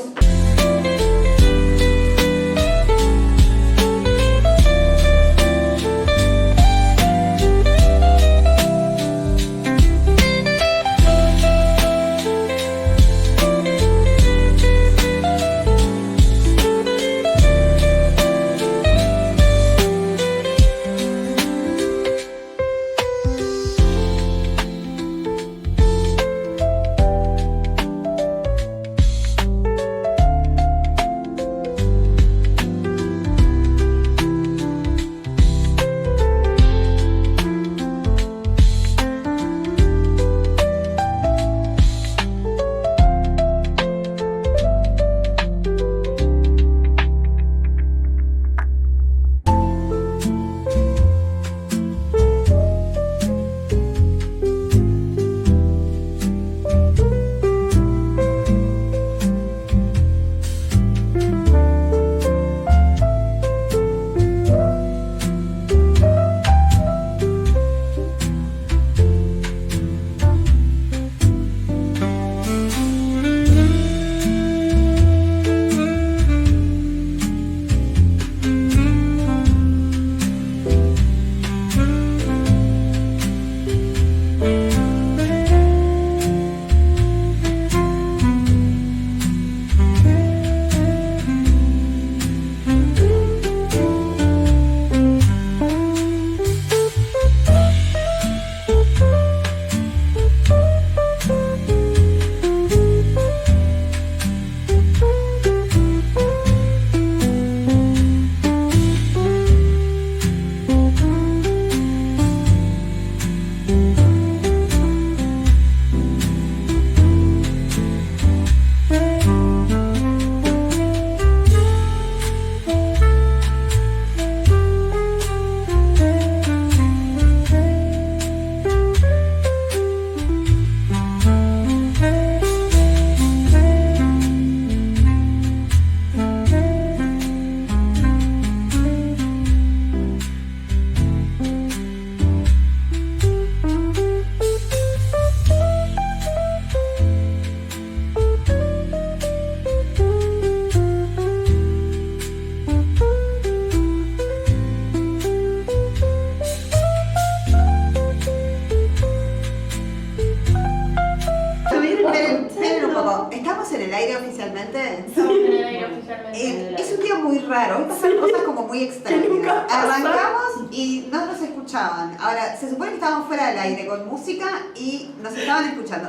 Es un día muy raro, hoy pasaron cosas como muy extrañas. Arrancamos y no nos escuchaban. Ahora, se supone que estábamos fuera del aire con música y nos estaban escuchando.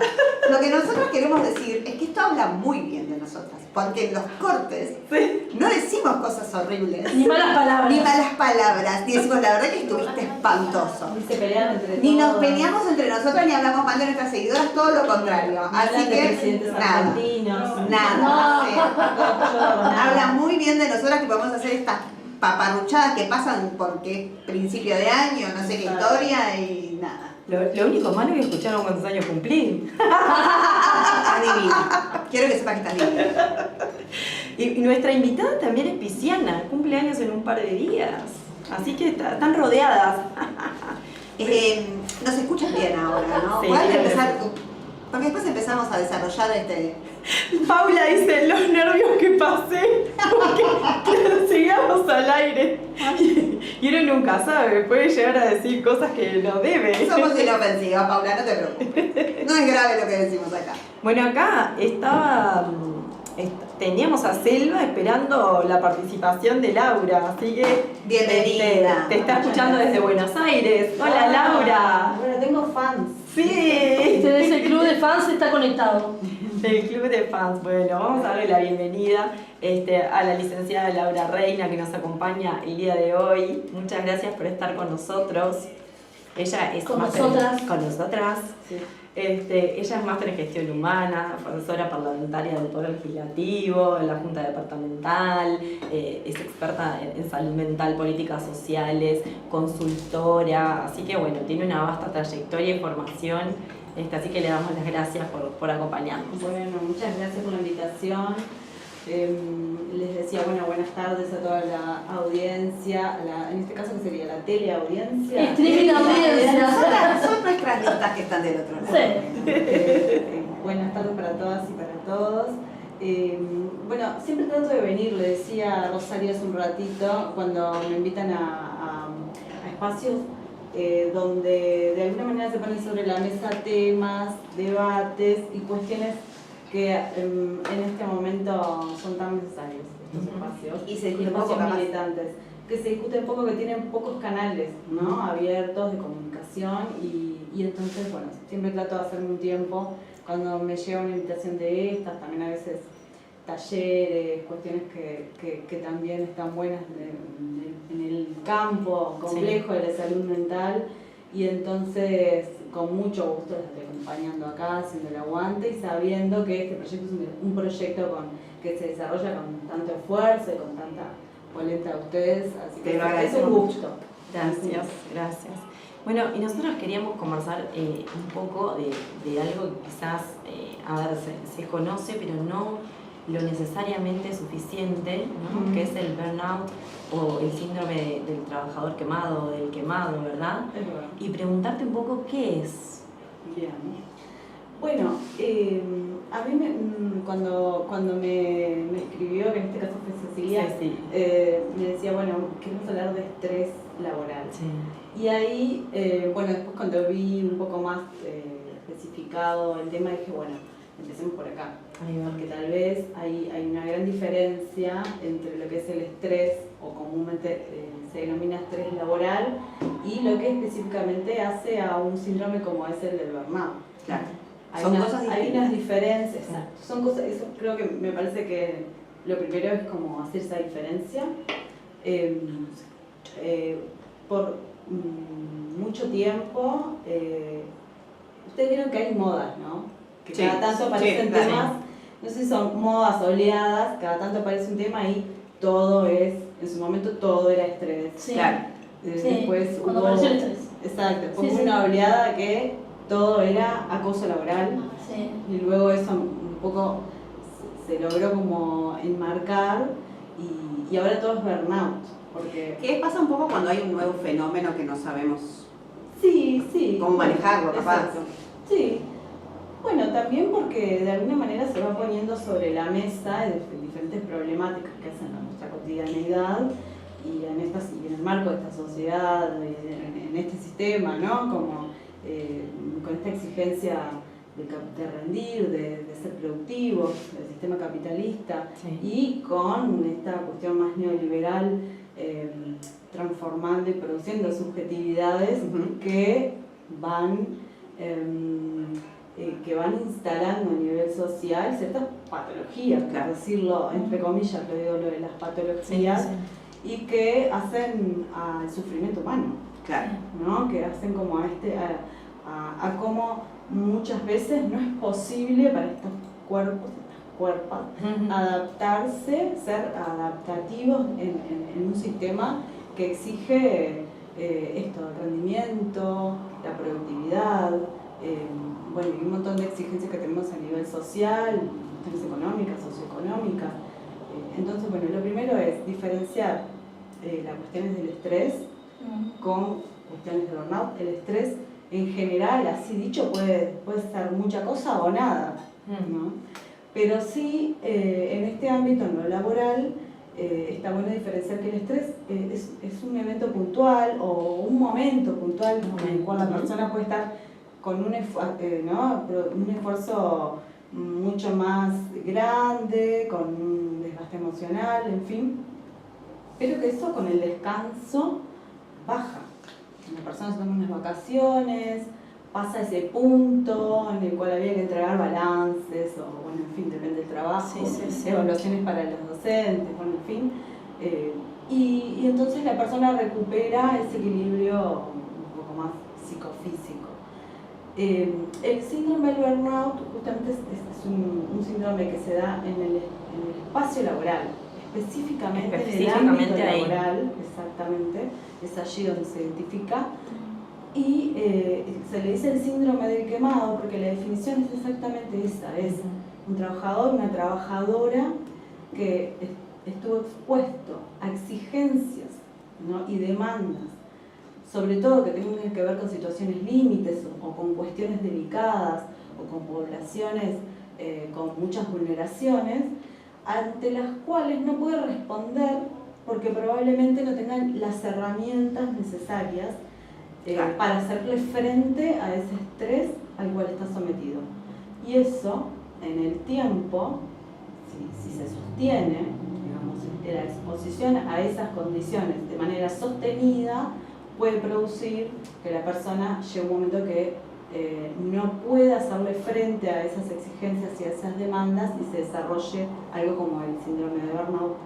Lo que nosotros queremos decir es que esto habla muy bien de nosotras, porque en los cortes no decimos cosas horribles. Ni malas palabras. Ni malas palabras, ni decimos la verdad que estuviste espantoso. Ni se pelean entre Ni nos todos. peleamos entre nosotras ni hablamos mal de nuestras seguidoras, todo lo contrario. Así Hablan de que presidentes nada. argentinos. Nada. No. Sí. Habla muy bien de nosotras que podemos hacer estas paparruchadas que pasan porque es principio de año, no sé qué historia y nada. Lo único malo es que escucharon cuántos años cumplí. Estás divina. Quiero que sepas que estás divina. Y nuestra invitada también es pisciana, cumple años en un par de días. Así que están rodeadas. Nos escuchan bien ahora, ¿no? Sí, Pueden bien, empezar, bien. porque después empezamos a desarrollar Paula dice, los nervios que pasé, porque sigamos al aire. Y uno nunca sabe, puede llegar a decir cosas que no debe. Somos inofensivas, Paula, no te preocupes. No es grave lo que decimos acá. Bueno, acá teníamos a Selva esperando la participación de Laura, así que Bienvenida. te está escuchando desde Buenos Aires. Hola Laura. Bueno, tengo fans. Sí. Desde el club de fans está conectado. El club de fans. Bueno, vamos a darle la bienvenida a la licenciada Laura Reina que nos acompaña el día de hoy. Muchas gracias por estar con nosotros. Ella es Con máster nosotras. con nosotras. Sí. Ella es máster en gestión humana, profesora parlamentaria del Poder Legislativo, en la Junta Departamental, es experta en salud mental, políticas sociales, consultora, así que bueno, tiene una vasta trayectoria y formación, así que le damos las gracias por acompañarnos. Bueno, muchas gracias por la invitación. Les decía, bueno, buenas tardes a toda la audiencia, en este caso, ¿qué sería? ¿La teleaudiencia? Streaming audiencia. Son nuestras listas que están del otro lado. Sí. Buenas tardes para todas y para todos. Bueno, siempre trato de venir, le decía a Rosario hace un ratito, cuando me invitan a espacios donde de alguna manera se ponen sobre la mesa temas, debates y cuestiones que en este momento son tan necesarios, estos espacios. Y se discute poco, espacios capaz. militantes, que se discuten poco, que tienen pocos canales, ¿no? Abiertos de comunicación y entonces, bueno, siempre trato de hacerme un tiempo cuando me llega una invitación de estas, también a veces talleres, cuestiones que también están buenas en el campo complejo de la salud mental, y entonces con mucho gusto las estoy acompañando acá, haciendo el aguante y sabiendo que este proyecto es un proyecto que se desarrolla con tanto esfuerzo y con tanta polenta de ustedes, así que es un gusto. Gracias, gracias. Bueno, y nosotros queríamos conversar un poco de algo que quizás, se conoce, pero no lo necesariamente suficiente, ¿no? Que es el burnout o el síndrome del trabajador quemado o del quemado, ¿verdad? Es verdad. Y preguntarte un poco qué es. Bien. Bueno, a mí cuando me escribió, que en este caso fue Cecilia, Sí. me decía, bueno, queremos hablar de estrés laboral. Sí. Y ahí, bueno, después cuando vi un poco más especificado el tema, dije, bueno, empecemos por acá. Ahí va. Porque tal vez hay una gran diferencia entre lo que es el estrés, o comúnmente se denomina estrés laboral, y lo que específicamente hace a un síndrome como es el del burnout. Claro. Hay Son unas, cosas hay distintas. unas diferencias, exacto. Son cosas, eso creo que me parece que lo primero es como hacer esa diferencia. Por mucho tiempo, ustedes vieron que hay modas, ¿no? Que Sí, cada tanto aparecen claro. temas, no sé si son modas oleadas, cada tanto aparece un tema y todo es, en su momento todo era estrés. Sí. Claro. Sí, Después cuando hubo, apareció el estrés. exacto, después Sí, hubo sí. una oleada que todo era acoso laboral. Sí. Y luego eso un poco se logró como enmarcar y ahora todo es burnout. Porque ¿Qué pasa un poco cuando hay un nuevo fenómeno que no sabemos sí. cómo manejarlo, capaz? Exacto. Sí. Bueno, también porque de alguna manera se va poniendo sobre la mesa diferentes problemáticas que hacen a nuestra cotidianeidad y en el marco de esta sociedad, en este sistema, ¿no? Como con esta exigencia de rendir, de ser productivos, del sistema capitalista, Sí. y con esta cuestión más neoliberal transformando y produciendo subjetividades Ujú. que van instalando a nivel social ciertas patologías, Claro. por decirlo entre comillas, lo digo lo de las patologías, y que hacen al sufrimiento humano, Claro. ¿no? Que hacen como a cómo muchas veces no es posible para estos cuerpos, estas cuerpas, adaptarse, ser adaptativos en un sistema que exige esto, el rendimiento, la productividad, bueno, y un montón de exigencias que tenemos a nivel social, cuestiones económicas, socioeconómicas. Entonces, bueno, lo primero es diferenciar las cuestiones del estrés con cuestiones de burnout. El estrés en general, así dicho, puede ser mucha cosa o nada, ¿no? Pero sí, en este ámbito, en lo laboral, está bueno diferenciar que el estrés es un evento puntual o un momento puntual en el cual la persona puede estar con un esfuerzo mucho más grande, con un desgaste emocional, en fin, pero que eso con el descanso baja. La persona se toma unas vacaciones, pasa ese punto en el cual había que entregar balances, o bueno, en fin, depende del trabajo, Sí. evaluaciones para los docentes, bueno, en fin. Y entonces la persona recupera ese equilibrio un poco más psicofísico. El síndrome del burnout justamente es un síndrome que se da en el espacio laboral, específicamente en el ámbito laboral, exactamente, es allí donde se identifica. Y se le dice el síndrome del quemado porque la definición es exactamente esa, es un trabajador, una trabajadora que estuvo expuesto a exigencias, ¿no? y demandas, sobre todo que tengan que ver con situaciones límites o con cuestiones delicadas o con poblaciones con muchas vulneraciones, ante las cuales no puede responder porque probablemente no tengan las herramientas necesarias para hacerle frente a ese estrés al cual está sometido. Y eso, en el tiempo, si se sostiene, digamos, la exposición a esas condiciones de manera sostenida, puede producir que la persona llegue un momento que no pueda hacerle frente a esas exigencias y a esas demandas y se desarrolle algo como el síndrome de burnout,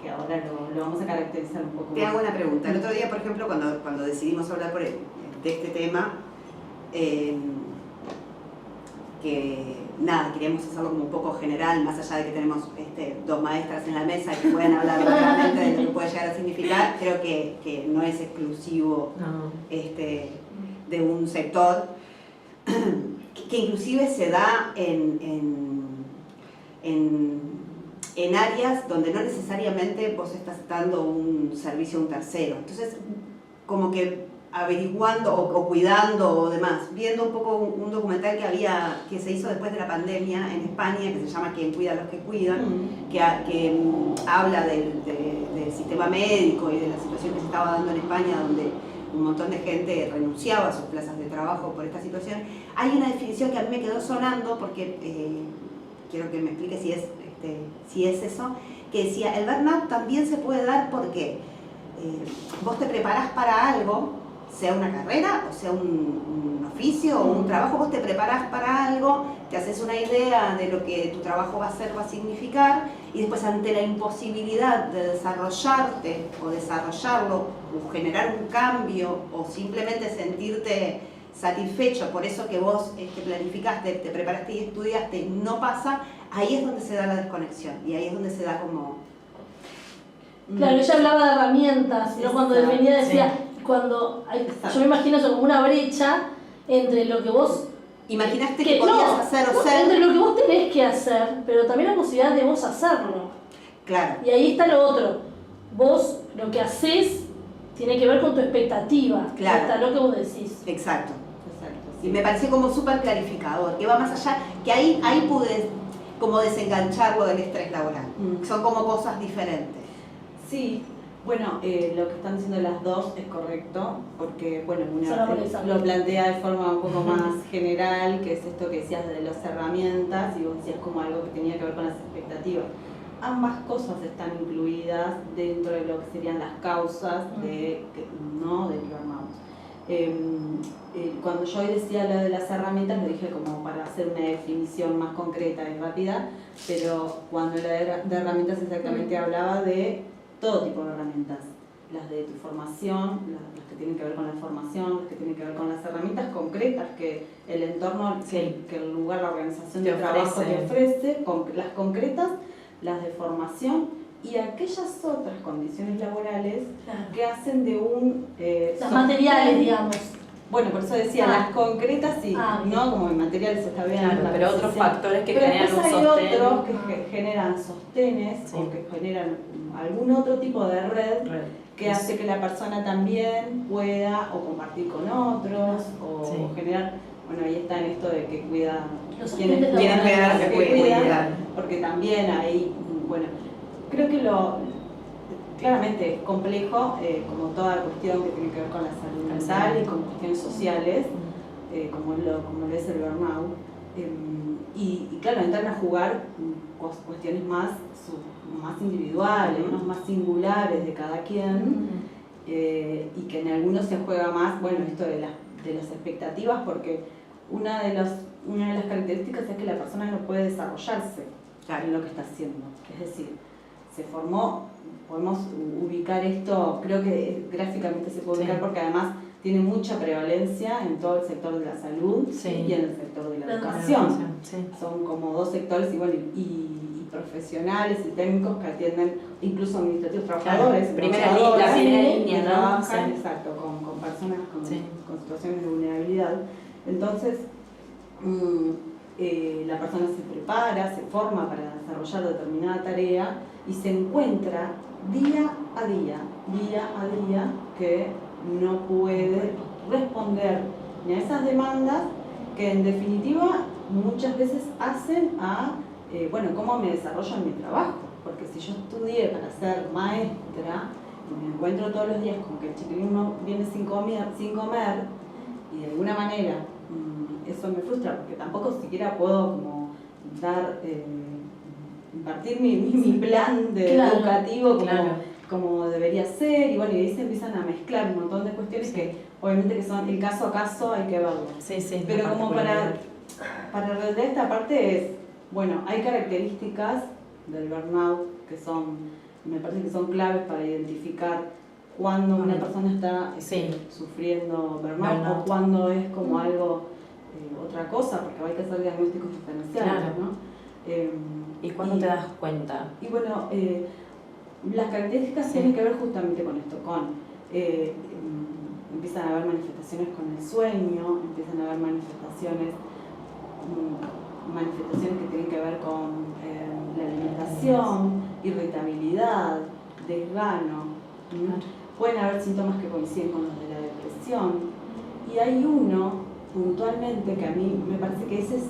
que ahora lo vamos a caracterizar un poco más. Te hago una pregunta. El otro día, por ejemplo, cuando decidimos hablar de este tema, que nada, queríamos hacerlo como un poco general, más allá de que tenemos dos maestras en la mesa que pueden hablar realmente de lo que puede llegar a significar, creo que no es exclusivo de un sector, que inclusive se da en áreas donde no necesariamente vos estás dando un servicio a un tercero. Entonces, como que averiguando o cuidando o demás, viendo un poco un documental que se hizo después de la pandemia en España, que se llama Quien cuida a los que cuidan, que habla del sistema médico y de la situación que se estaba dando en España, donde un montón de gente renunciaba a sus plazas de trabajo por esta situación. Hay una definición que a mí me quedó sonando porque quiero que me explique si es eso, que decía, el burnout también se puede dar porque vos te preparás para algo, sea una carrera o sea un oficio o un trabajo, vos te preparás para algo, te haces una idea de lo que tu trabajo va a ser, va a significar, y después ante la imposibilidad de desarrollarte o desarrollarlo o generar un cambio o simplemente sentirte satisfecho por eso que vos planificaste, te preparaste y estudiaste, no pasa, ahí es donde se da la desconexión y ahí es donde se da como... Claro, ella hablaba de herramientas, ¿no? Cuando definía decía, yo me imagino eso como una brecha entre lo que vos... Imaginaste que podías hacer o ser... Entre lo que vos tenés que hacer, pero también la posibilidad de vos hacerlo. Claro. Y ahí está lo otro. Vos lo que hacés tiene que ver con tu expectativa. Claro. Hasta lo que vos decís. Exacto. Sí. Y me pareció como súper clarificador, que va más allá, que ahí pude como desengancharlo del estrés laboral. Son como cosas diferentes. Sí, bueno, lo que están diciendo las dos es correcto, porque bueno, una lo plantea de forma un poco más general, que es esto que decías de las herramientas, y vos decías como algo que tenía que ver con las expectativas. Ambas cosas están incluidas dentro de lo que serían las causas del burnout. Cuando yo hoy decía lo de las herramientas, lo dije como para hacer una definición más concreta y rápida, pero cuando la de herramientas exactamente hablaba de todo tipo de herramientas, las de tu formación, las que tienen que ver con la formación, las que tienen que ver con las herramientas concretas que el entorno, que el lugar, la organización de trabajo te ofrece, las concretas, las de formación y aquellas otras condiciones laborales que hacen de un... las materiales, digamos. Bueno, por eso decía, las concretas sí, ¿no? Como el material se está viendo. Claro, pero otros factores que generan un sostén. Pero hay otros que generan sostenes o que generan algún otro tipo de red que hace que la persona también pueda o compartir con otros o generar... Bueno, ahí está en esto de que cuida quienes cuidan a los que cuidan, porque también ahí, bueno, creo que claramente es complejo, como toda cuestión que tiene que ver con la salud mental y con cuestiones sociales, como lo es el burnout. Y claro, entran a jugar cuestiones más individuales, más singulares de cada quien, y que en algunos se juega más, bueno, esto de las expectativas, porque una de las características es que la persona no puede desarrollarse en lo que está haciendo. Es decir, se formó podemos ubicar esto, creo que gráficamente se puede ubicar Sí. porque además tiene mucha prevalencia en todo el sector de la salud Sí. y en el sector de la La educación. Sí. Son como dos sectores y profesionales y técnicos que atienden, incluso administrativos, trabajadores, La primera trabajadoras, línea, que ¿no? trabajan, Sí. exacto, con personas Sí. con situaciones de vulnerabilidad. Entonces, la persona se prepara, se forma para desarrollar determinada tarea y se encuentra día a día que no puede responder ni a esas demandas que en definitiva muchas veces hacen a, cómo me desarrollo en mi trabajo. Porque si yo estudié para ser maestra y me encuentro todos los días con que el chiquilín no viene sin comer y de alguna manera eso me frustra porque tampoco siquiera puedo como dar, impartir mi plan Claro, educativo como, claro. como debería ser, y bueno, y ahí se empiezan a mezclar un montón de cuestiones Sí. que obviamente que son el caso a caso, hay que verlo. Sí, sí, Pero la como particularidad. para redondear esta parte es, bueno, hay características del burnout que son, me parece que son claves para identificar cuando una persona está Sí. sufriendo burnout Burnout. o cuando es como algo, otra cosa, porque hay que hacer diagnósticos diferenciales, Claro. ¿no? ¿Y cuándo te das cuenta? Y bueno, las características Sí. tienen que ver justamente con esto, empiezan a haber manifestaciones con el sueño, empiezan a haber manifestaciones que tienen que ver con la alimentación, irritabilidad, desgano. Claro. Pueden haber síntomas que coinciden con los de la depresión. Y hay uno, puntualmente, que a mí me parece que ese es,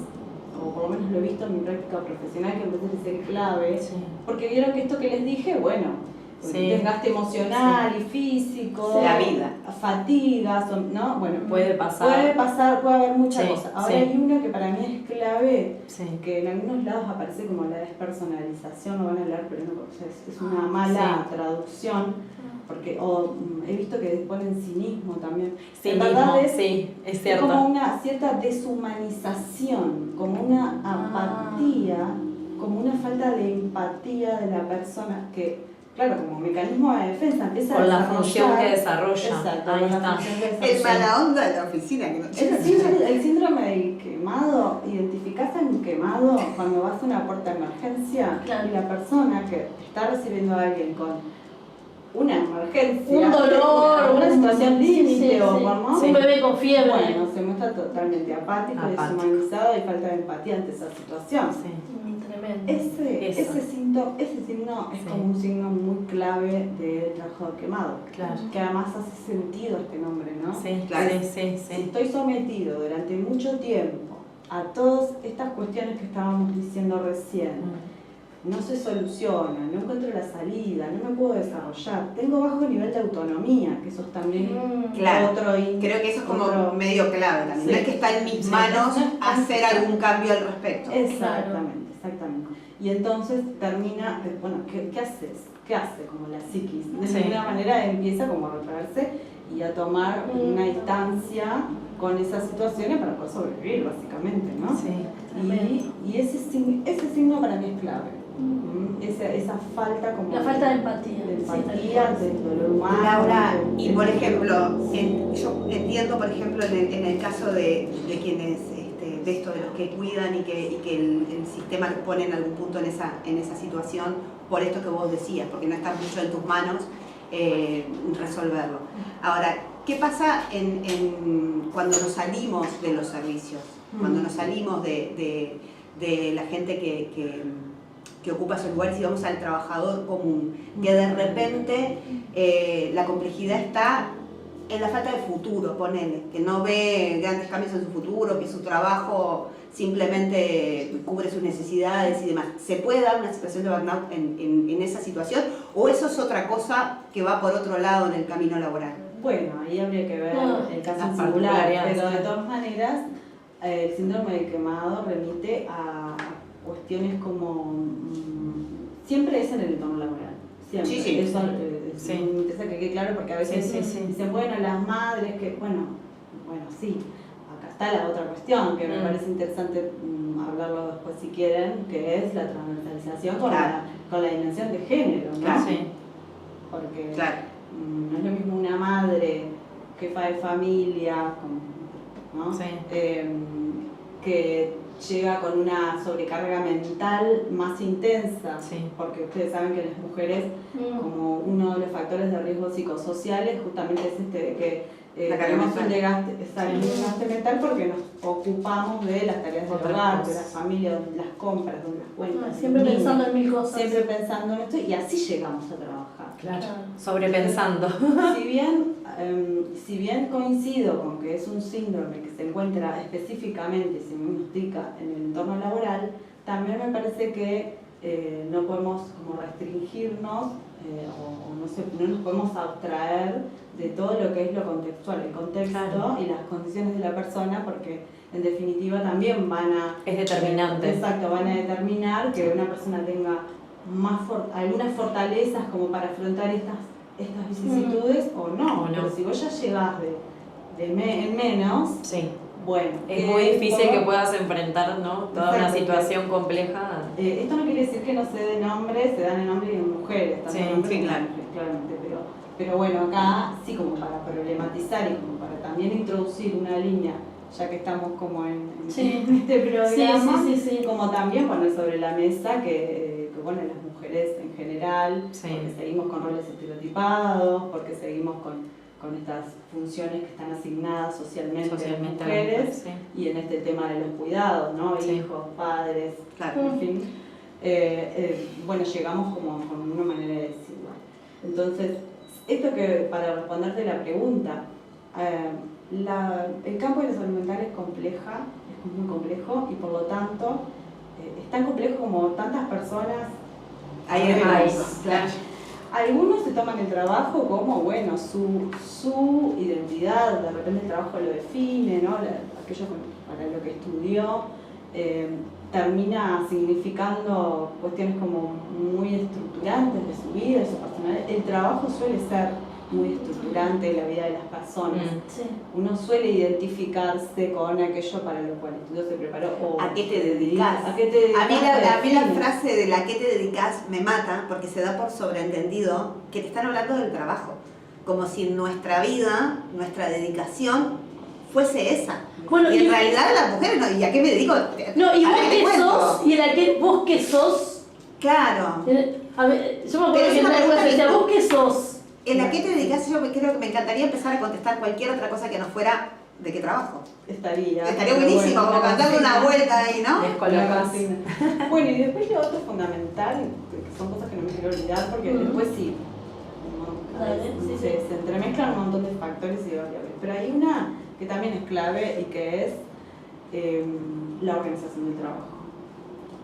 o por lo menos lo he visto en mi práctica profesional, que me parece que es el clave, Sí. porque vieron que esto que les dije, bueno, Sí. desgaste emocional y físico, La vida. fatigas, ¿no? Bueno, Puede pasar. puede haber muchas Sí, cosas. Ahora sí. hay una que para mí es clave, Sí. que en algunos lados aparece como la despersonalización, lo van a hablar, pero no, o sea, es una mala traducción, porque he visto que ponen cinismo también. Sí, En verdad mismo, es, sí, es es cierto. como una cierta deshumanización, como una apatía, como una falta de empatía de la persona que, claro, como mecanismo de defensa empieza Por a la desarrollar. función que desarrolla. Exacto, Ahí por la está. función que El desarrolla. mala onda de la oficina que no El síndrome del quemado, identificás a un quemado cuando vas a una puerta de emergencia Claro. y la persona que está recibiendo a alguien con una emergencia, Un dolor, una situación límite sí, o sí. ¿no? Un bebé con fiebre. Bueno, se muestra totalmente apático, deshumanizado y falta de empatía ante esa situación. Sí. Tremendo. Ese signo es Sí. como un signo muy clave del trabajador quemado. Claro. Que además hace sentido este nombre, ¿no? Sí, Claro. sí, sí, Si sí. estoy sometido durante mucho tiempo a todas estas cuestiones que estábamos diciendo recién, no se soluciona, no encuentro la salida, no me puedo desarrollar, tengo bajo nivel de autonomía, que eso es también Claro. otro Creo que eso es como otro- medio clave también. Sí. No es que está en mis Sí. manos No es tan hacer claro. algún cambio al respecto. Exactamente, exactamente. Y entonces termina, bueno, ¿qué haces? ¿Qué hace como la psiquis? De Sí. alguna manera empieza como a repararse y a tomar una distancia con esas situaciones para poder sobrevivir, básicamente, ¿no? Sí. Y ese signo para mí es clave. Esa falta como La falta de empatía. de Sí, tal empatía, cual. del dolor humano. Laura, de- y por ejemplo, yo entiendo, por ejemplo, en el caso de quienes, de esto, de los que cuidan y que el sistema los pone en algún punto en esa situación, por esto que vos decías, porque no está mucho en tus manos resolverlo. Ahora, ¿qué pasa cuando nos salimos de los servicios? Cuando nos salimos de la gente que ocupa esos lugares y vamos al trabajador común, que de repente la complejidad está en la falta de futuro, ponele, que no ve grandes cambios en su futuro, que su trabajo simplemente cubre sus necesidades y demás. ¿Se puede dar una situación de burnout en esa situación o eso es otra cosa que va por otro lado en el camino laboral? Bueno, ahí habría que ver el caso las singular, particularidades, pero de sí. todas maneras el síndrome del quemado remite a cuestiones como siempre es en el entorno laboral, siempre. Sí, sí. Eso Sí. me interesa que quede claro porque a veces Sí, sí, sí. dicen, bueno, las madres que, bueno, sí, acá está la otra cuestión que me parece interesante hablarlo después si quieren, que es la transversalización con, Claro. con la dimensión de género, ¿no? Claro. Sí. porque claro, no es lo mismo una madre, jefa de familia, ¿no? Sí. Que llega con una sobrecarga mental más intensa, Sí. porque ustedes saben que las mujeres, como uno de los factores de riesgo psicosociales, justamente es este de que tenemos un desgaste mental porque nos ocupamos de las tareas del hogar, de la familia, de las compras, de las cuentas. Siempre pensando en mil cosas. Siempre pensando en esto y así llegamos a trabajar. Claro. Sobrepensando. Si bien coincido con que es un síndrome que se encuentra específicamente, se diagnostica en el entorno laboral, también me parece que no podemos como restringirnos no nos podemos abstraer de todo lo que es lo contextual, el contexto y las condiciones de la persona, porque en definitiva también van a... Es determinante. Exacto, van a determinar que una persona tenga algunas fortalezas como para afrontar estas vicisitudes o no. Pero si vos ya llegás en menos, sí. Bueno, es muy difícil que puedas enfrentar, ¿no? Toda una situación compleja. Esto no quiere decir que no se dé nombre, se dan el nombre de mujeres, sí, claramente, pero bueno, acá sí como para problematizar y como para también introducir una línea, ya que estamos como en este programa, como también poner sobre la mesa que bueno, las mujeres en general, porque seguimos con roles estereotipados, porque seguimos con estas funciones que están asignadas socialmente a las mujeres, y en este tema de los cuidados, ¿no? Hijos, padres, en fin. Bueno, llegamos como con una manera de decirlo. Entonces, esto que para responderte la pregunta, el campo de la salud mental es compleja, es muy complejo, y por lo tanto es tan complejo como tantas personas hay. Claro. Algunos se toman el trabajo como, bueno, su identidad, de repente el trabajo lo define, ¿no? Aquello para lo que estudió, termina significando cuestiones como muy estructurantes de su vida, de su personalidad. El trabajo suele ser muy estructurante de la vida de las personas. Uno suele identificarse con aquello para lo cual estudió, se preparó. ¿A qué te dedicas? ¿A qué te dedicas? A mí la frase de la que te dedicas me mata porque se da por sobreentendido que te están hablando del trabajo. Como si nuestra vida, nuestra dedicación fuese esa. Bueno, y en realidad las mujeres no. ¿Y a qué me dedico? No, y vos qué sos, y vos qué sos. Claro. A ver, yo me acuerdo que una cosa decía, ¿vos qué sos? En la que te dedicas, yo creo que me encantaría empezar a contestar cualquier otra cosa que no fuera de qué trabajo. Estaría buenísimo, como cantando una vuelta ahí, ¿no? Bueno, y después lo otro fundamental, que son cosas que no me quiero olvidar, porque después sí, se entremezclan un montón de factores y variables. Pero hay una que también es clave y que es la organización del trabajo.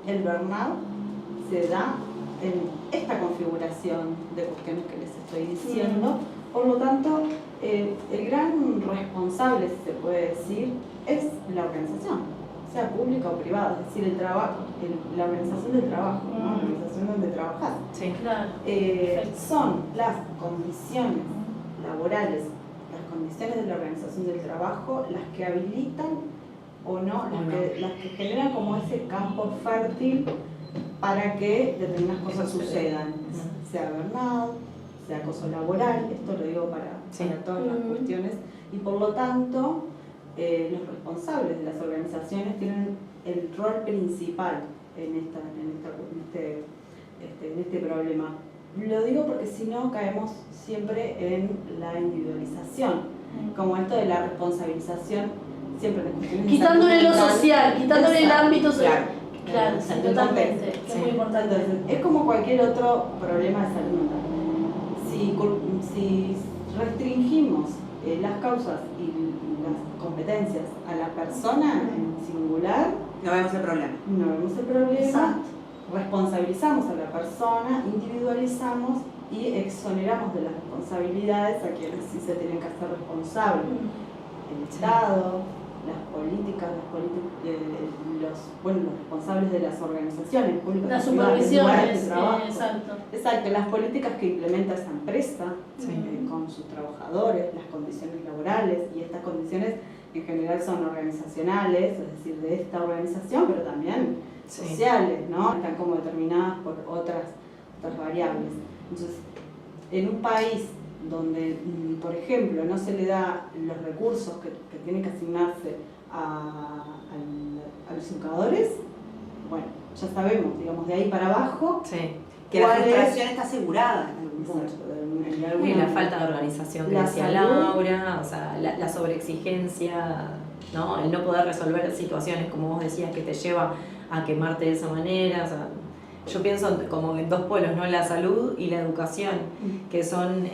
El burnout se da en esta configuración de cuestiones que les estoy diciendo. Por lo tanto, el gran responsable, si se puede decir, es la organización, sea pública o privada, es decir, el trabajo, la organización del trabajo, ¿no? La organización donde trabajas. Sí, claro. Son las condiciones laborales, las condiciones de la organización del trabajo, las que habilitan o no, las que generan como ese campo fértil para que determinadas cosas sucedan, sea burnout, sea acoso laboral, esto lo digo para todas las cuestiones, y por lo tanto los responsables de las organizaciones tienen el rol principal en este problema. Lo digo porque si no caemos siempre en la individualización, como esto de la responsabilización, siempre en cuestiones quitándole lo social, quitándole el ámbito social. Claro, sí, totalmente, que es muy importante. Entonces, es como cualquier otro problema de salud mental. Si restringimos las causas y las competencias a la persona en singular, no vemos el problema. No vemos el problema. Exacto. Responsabilizamos a la persona, individualizamos y exoneramos de las responsabilidades a quienes sí se tienen que hacer responsables. El Estado, las políticas, los responsables de las organizaciones públicas, las supervisiones, de trabajo. Exacto, las políticas que implementa esa empresa con sus trabajadores, las condiciones laborales, y estas condiciones en general son organizacionales, es decir, de esta organización, pero también sociales, ¿no? Están como determinadas por otras variables. Entonces, en un país donde, por ejemplo, no se le da los recursos que tienen que asignarse a los educadores, bueno, ya sabemos, digamos, de ahí para abajo. Sí. Que la frustración está asegurada en algún punto. Y la falta de organización que decía Laura, o sea, la sobreexigencia, ¿no? El no poder resolver situaciones, como vos decías, que te lleva a quemarte de esa manera. O sea, yo pienso como en dos polos, ¿no? La salud y la educación, que son,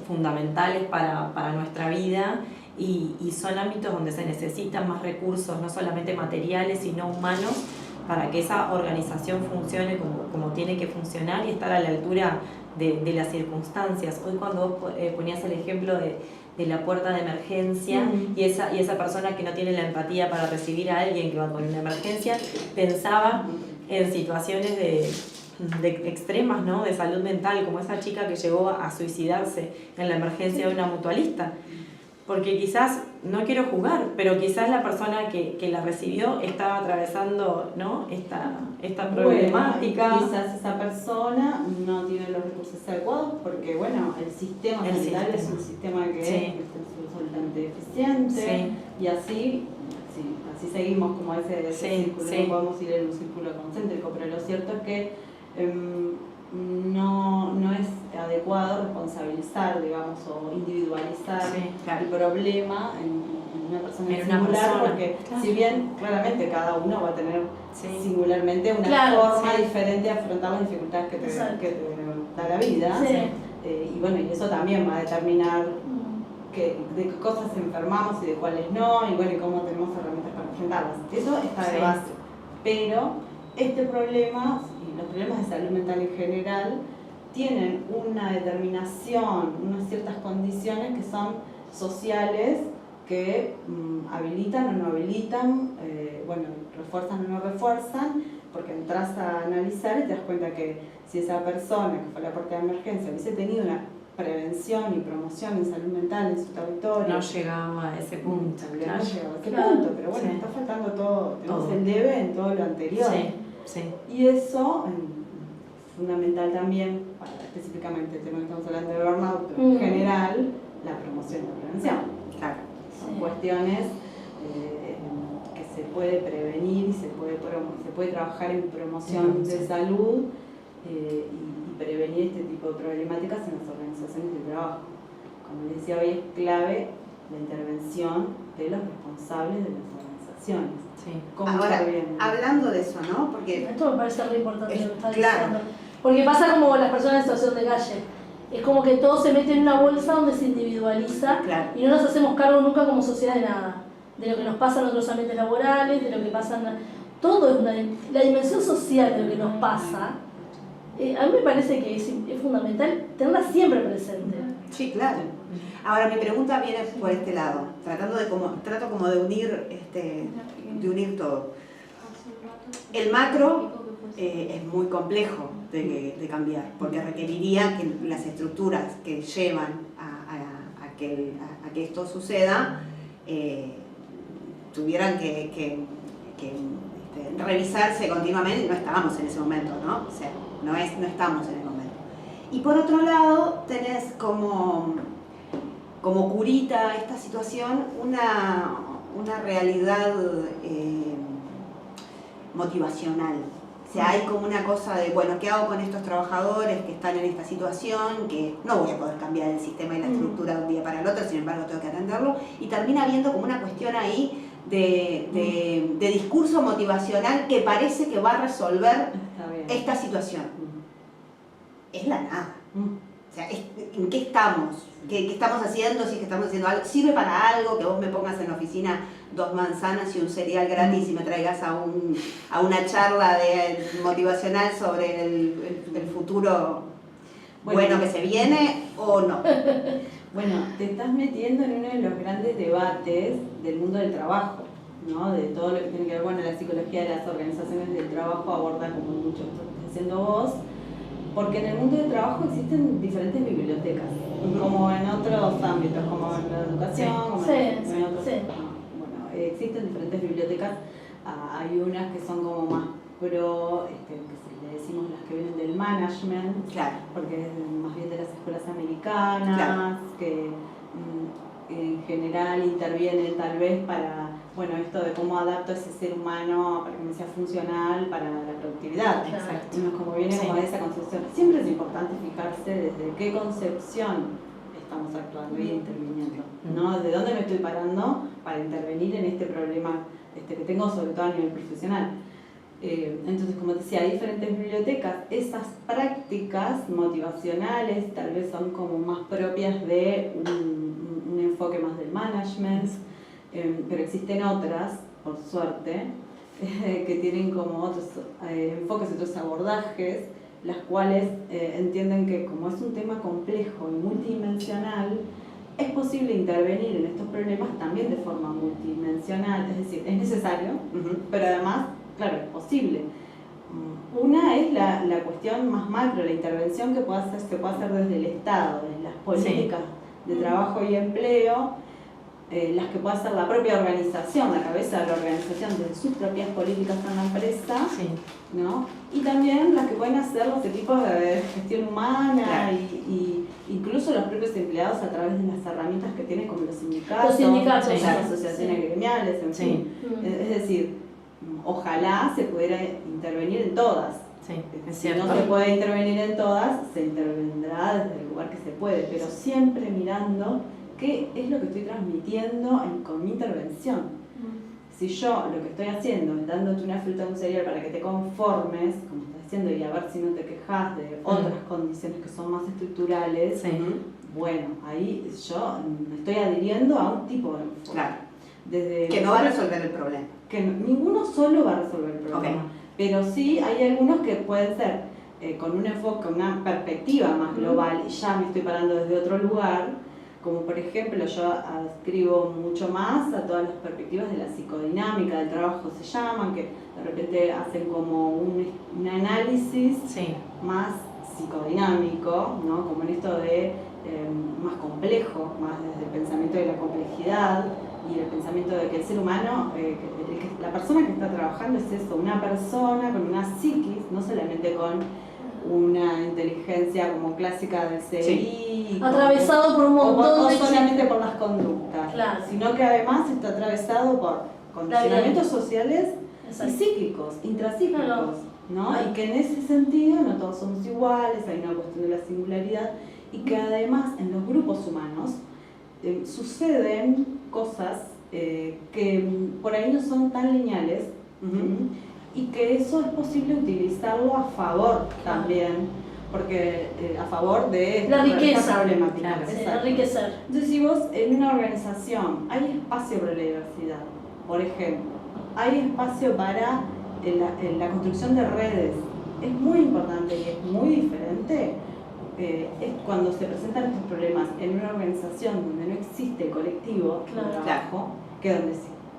fundamentales para nuestra vida y son ámbitos donde se necesitan más recursos, no solamente materiales, sino humanos, para que esa organización funcione como tiene que funcionar y estar a la altura de las circunstancias. Hoy cuando vos ponías el ejemplo de la puerta de emergencia y esa persona que no tiene la empatía para recibir a alguien que va con una emergencia, pensaba en situaciones de extremas, ¿no? De salud mental, como esa chica que llegó a suicidarse en la emergencia de una mutualista. Porque quizás, no quiero jugar, pero quizás la persona que la recibió estaba atravesando, ¿no? esta problemática. Bueno, quizás esa persona no tiene los recursos adecuados porque, bueno, el sistema sanitario es un sistema que es absolutamente eficiente y así seguimos como ese círculo, no podemos ir en un círculo concéntrico, pero lo cierto es que no es adecuado responsabilizar, digamos, o individualizar el problema en una persona singular, porque si bien claramente cada uno va a tener singularmente una forma diferente de afrontar las dificultades que te da la vida, y bueno, y eso también va a determinar de qué cosas enfermamos y de cuáles no, y bueno, y cómo tenemos herramientas para enfrentarlas. Eso está de base, pero este problema y los problemas de salud mental en general tienen una determinación, unas ciertas condiciones que son sociales, que habilitan o no habilitan, refuerzan o no refuerzan, porque entras a analizar y te das cuenta que si esa persona que fue a la puerta de emergencia hubiese tenido una prevención y promoción en salud mental en su territorio, no llegaba a ese punto. No llegaba a ese punto, pero bueno, está faltando todo, tenemos el debe en todo lo anterior. Y eso fundamental también, específicamente el tema que estamos hablando de burnout, pero en general, la promoción y la prevención. Claro, son cuestiones que se puede prevenir y se puede trabajar en promoción de salud y prevenir este tipo de problemáticas en las organizaciones de trabajo. Como les decía, hoy es clave la intervención de los responsables de las organizaciones. Ahora, hablando de eso, ¿no? Porque esto me parece muy importante lo que estás diciendo. Porque pasa como las personas en situación de calle. Es como que todo se mete en una bolsa donde se individualiza y no nos hacemos cargo nunca como sociedad de nada. De lo que nos pasa en otros ambientes laborales, de lo que pasa todo es la dimensión social de lo que nos pasa. A mí me parece que es fundamental tenerla siempre presente. Sí, claro. Ahora mi pregunta viene por este lado, trato como de unir todo. El macro es muy complejo de cambiar, porque requeriría que las estructuras que llevan a que esto suceda tuvieran que revisarse continuamente, y no estábamos en ese momento, ¿no? O sea, no estamos en el momento. Y por otro lado, tenés como curita esta situación una realidad motivacional. O sea, hay como una cosa de, bueno, ¿qué hago con estos trabajadores que están en esta situación? Que no voy a poder cambiar el sistema y la estructura de un día para el otro, sin embargo tengo que atenderlo. Y termina habiendo como una cuestión ahí de discurso motivacional que parece que va a resolver esta situación. Es la nada. O sea, ¿en qué estamos? ¿Qué estamos haciendo? Si es que estamos haciendo algo, ¿sirve para algo que vos me pongas en la oficina 2 manzanas y un cereal gratis y me traigas a una charla motivacional sobre el futuro bueno que se viene o no? Bueno, te estás metiendo en uno de los grandes debates del mundo del trabajo, ¿no? De todo lo que tiene que ver, bueno, la psicología de las organizaciones del trabajo aborda como mucho esto que estás haciendo vos, porque en el mundo del trabajo existen diferentes bibliotecas, como en otros ámbitos, como en la educación, existen diferentes bibliotecas. Hay unas que son como más pro, que le decimos las que vienen del management, Claro. porque es más bien de las escuelas americanas, Claro. que en general intervienen tal vez para, bueno, esto de cómo adapto a ese ser humano para que me sea funcional para la productividad. Exacto. Uno como viene Sí. como de esa concepción. Siempre es importante fijarse desde qué concepción estamos actuando y interviniendo, ¿no? ¿De dónde me estoy parando para intervenir en este problema que tengo, sobre todo a nivel profesional? Entonces, como te decía, hay diferentes bibliotecas. Esas prácticas motivacionales tal vez son como más propias de un enfoque más del management, pero existen otras, por suerte, que tienen como otros enfoques, otros abordajes, las cuales entienden que como es un tema complejo y multidimensional, es posible intervenir en estos problemas también de forma multidimensional, es decir, es necesario, pero además, claro, es posible. Una es la cuestión más macro, la intervención que se puede hacer desde el Estado, en las políticas de trabajo y empleo, las que puede hacer la propia organización, la cabeza de la organización, de sus propias políticas en la empresa, ¿no? Y también las que pueden hacer los equipos de gestión humana, Claro. y incluso los propios empleados a través de las herramientas que tienen como los sindicatos, Los las asociaciones gremiales, en fin. Mm. Es decir, ojalá se pudiera intervenir en todas. Sí, es Si cierto. no se puede intervenir en todas, se intervendrá desde el lugar que se puede, pero siempre mirando qué es lo que estoy transmitiendo con mi intervención. Si yo lo que estoy haciendo es dándote una fruta o un cereal para que te conformes, como estás diciendo, y a ver si no te quejas de otras condiciones que son más estructurales, bueno, ahí yo me estoy adhiriendo a un tipo de enfoque. Claro. Desde Que no va a resolver el problema. que ninguno solo va a resolver el problema, pero sí hay algunos que pueden ser con un enfoque, una perspectiva más global, y ya me estoy parando desde otro lugar, como por ejemplo yo adscribo mucho más a todas las perspectivas de la psicodinámica del trabajo, se llaman, que de repente hacen como un análisis más psicodinámico, ¿no? Como en esto de más complejo, más desde el pensamiento de la complejidad y el pensamiento de que el ser humano, la persona que está trabajando es eso, una persona con una psiquis, no solamente con una inteligencia como clásica del CI, atravesado por un montón de solamente por las conductas, Claro. sino que además está atravesado por condicionamientos sociales y psíquicos, intrapsíquicos, Claro. ¿no? Y que en ese sentido no todos somos iguales, hay una cuestión de la singularidad, y que además en los grupos humanos suceden cosas que por ahí no son tan lineales, y que eso es posible utilizarlo a favor también, porque a favor de La riqueza. esta problemática. Claro. Exacto. Enriquecer. Entonces, si vos en una organización hay espacio para la diversidad, por ejemplo, hay espacio para la construcción de redes, es muy importante y es muy diferente. Es cuando se presentan estos problemas en una organización donde no existe el colectivo de trabajo, que donde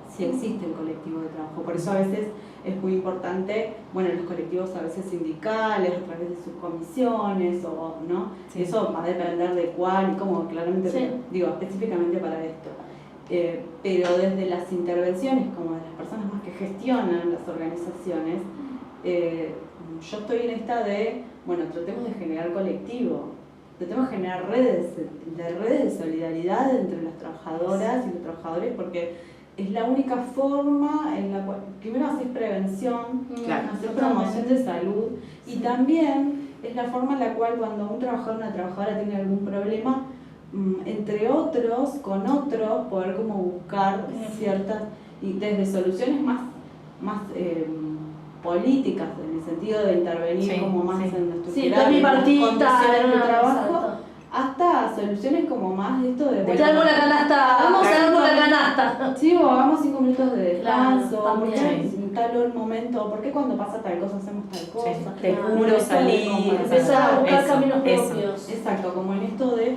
sí existe el colectivo de trabajo. Por eso a veces es muy importante, bueno, los colectivos a veces sindicales, a través de sus comisiones, o no, eso va a depender de cuál y cómo, claramente, digo, específicamente para esto. Pero desde las intervenciones, como de las personas más que gestionan las organizaciones, yo estoy en esta de, bueno, tratemos de generar colectivo, tratemos de generar redes de solidaridad entre las trabajadoras y los trabajadores, porque es la única forma en la cual, primero haces prevención, hacer promoción de salud, y también es la forma en la cual cuando un trabajador o una trabajadora tiene algún problema, entre otros, con otros, poder como buscar ciertas, y desde soluciones más políticas, en el sentido de intervenir como más en lo estructural, de mi partita, condiciones de trabajo, hasta soluciones como más de esto de... Te hago la canasta, vamos a hacer la canasta. Sí, o hagamos 5 minutos de descanso, Claro, ¿por qué también. tal momento? ¿Por qué cuando pasa tal cosa hacemos tal cosa? Te juro salir, Empezar a buscar eso, caminos eso. propios. Exacto, como en esto de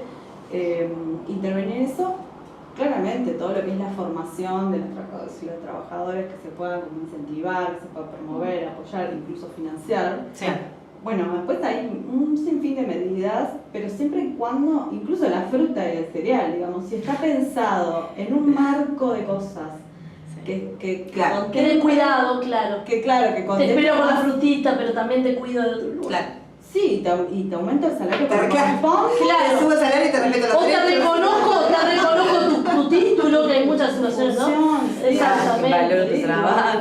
intervenir eso, claramente todo lo que es la formación de los trabajadores y los trabajadores, que se pueda como incentivar, que se pueda promover, apoyar, incluso financiar. Bueno, después hay un sinfín de medidas, pero siempre y cuando, incluso la fruta y el cereal, digamos, si está pensado en un marco de cosas Claro. Que de cuidado, claro. Que claro, que Te contempla espero con la más. frutita, pero también te cuido de tu lugar. Claro. Sí, y te aumenta el salario Te que corresponde. Te subo el salario y te respeto los O te reconozco tu título, que hay muchas situaciones, ¿no? Función, sí. Exactamente. Valoro tu Sí, trabajo,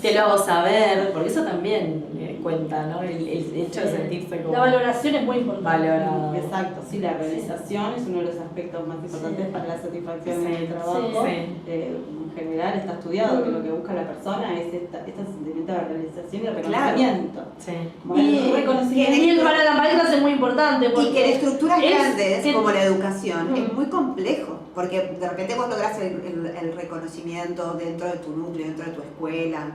te lo hago saber, porque eso también cuenta, ¿no? El hecho de sentirse como La valoración es muy importante. valorado. Exacto, sí, la realización es uno de los aspectos más importantes para la satisfacción Sí, del trabajo. sí. En general está estudiado que lo que busca la persona es este sentimiento de realización y reconocimiento. Sí. Bueno, Y el reconocimiento. Y para las maestras es muy importante. Porque Y que en estructuras es- grandes, que- como la educación, es Mm. muy complejo, porque de repente vos lográs el reconocimiento dentro de tu núcleo, dentro de tu escuela,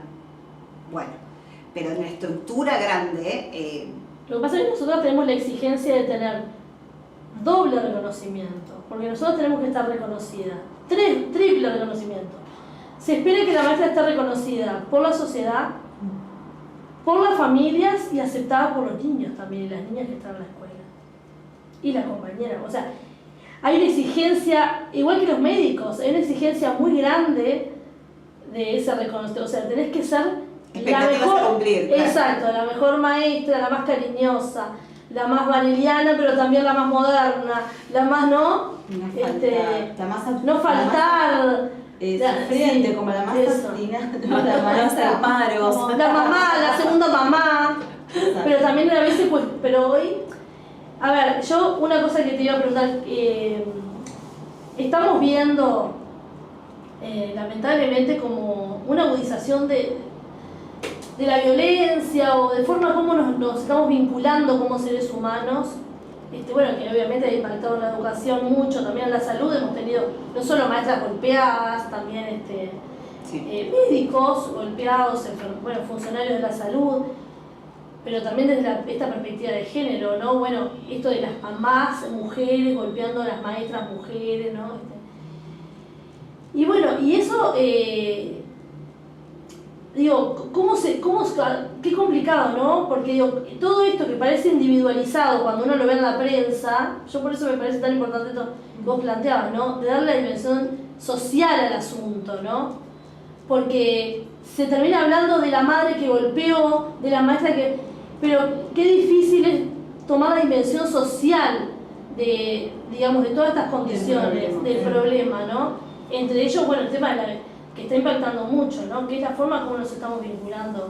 bueno, pero en la estructura grande, Lo que pasa es que nosotros tenemos la exigencia de tener doble reconocimiento, porque nosotros tenemos que estar reconocida. Triple reconocimiento. Se espera que la maestra esté reconocida por la sociedad, por las familias y aceptada por los niños también, y las niñas que están en la escuela. Y las compañeras. O sea, hay una exigencia, igual que los médicos, hay una exigencia muy grande de ese reconocimiento. O sea, tenés que ser la expectativas mejor. a cumplir. Claro. Exacto, la mejor maestra, la más cariñosa, la más vaniliana, pero también la más moderna, la más no. No faltar. Sufriente, Sí, como la más eso. obstinada, No la maestra. hacer paros. Como la mamá, la segunda mamá. Pero también a veces, pues, pero hoy, a ver, yo una cosa que te iba a preguntar, estamos viendo lamentablemente como una agudización de la violencia o de forma como nos estamos vinculando como seres humanos. Bueno, que obviamente ha impactado en la educación mucho, también en la salud. Hemos tenido no solo maestras golpeadas, también médicos golpeados, bueno, funcionarios de la salud, pero también desde esta perspectiva de género, ¿no? Bueno, esto de las mamás mujeres golpeando a las maestras mujeres, ¿no? Y bueno, y eso, digo, qué complicado, ¿no? Porque digo, todo esto que parece individualizado cuando uno lo ve en la prensa, yo por eso me parece tan importante esto que vos planteabas, ¿no? De darle la dimensión social al asunto, ¿no? Porque se termina hablando de la madre que golpeó, de la maestra que... Pero qué difícil es tomar la dimensión social de, digamos, de todas estas condiciones, del problema, ¿no? Entre ellos, bueno, el tema que está impactando mucho, ¿no? Que es la forma como nos estamos vinculando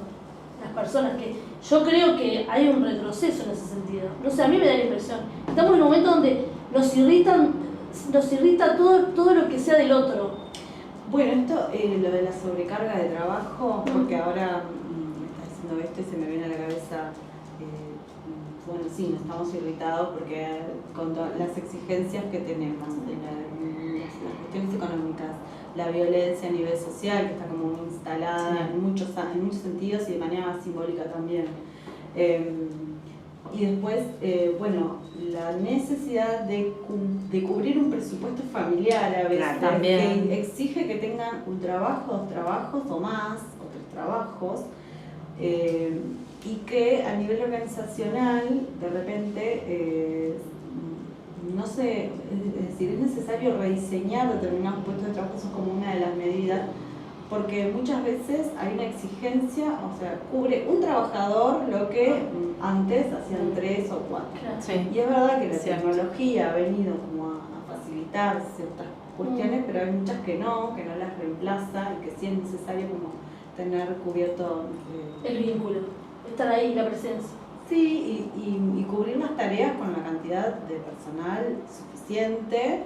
las personas, que yo creo que hay un retroceso en ese sentido. No sé, a mí me da la impresión. Estamos en un momento donde nos irrita todo lo que sea del otro. Bueno, esto, lo de la sobrecarga de trabajo, porque ahora me estás diciendo esto y se me viene a la cabeza, bueno, sí, nos estamos irritados porque con todas las exigencias que tenemos, las cuestiones económicas, la violencia a nivel social, que está como muy instalada Sí. en muchos sentidos y de manera más simbólica también. Y después, bueno, la necesidad de cubrir un presupuesto familiar a veces, Claro, también. que exige que tengan un trabajo, 2 trabajos o más, o 3 trabajos, y que a nivel organizacional, de repente, no sé, es decir, es necesario rediseñar determinados puestos de trabajo, eso es como una de las medidas, porque muchas veces hay una exigencia, o sea, cubre un trabajador lo que antes hacían 3 o 4. Sí. Y es verdad que la Cierto. tecnología ha venido como a facilitar ciertas cuestiones, pero hay muchas que no las reemplaza y que sí es necesario como tener cubierto El vínculo, estar ahí, la presencia. sí, y cubrir las tareas con la cantidad de personal suficiente.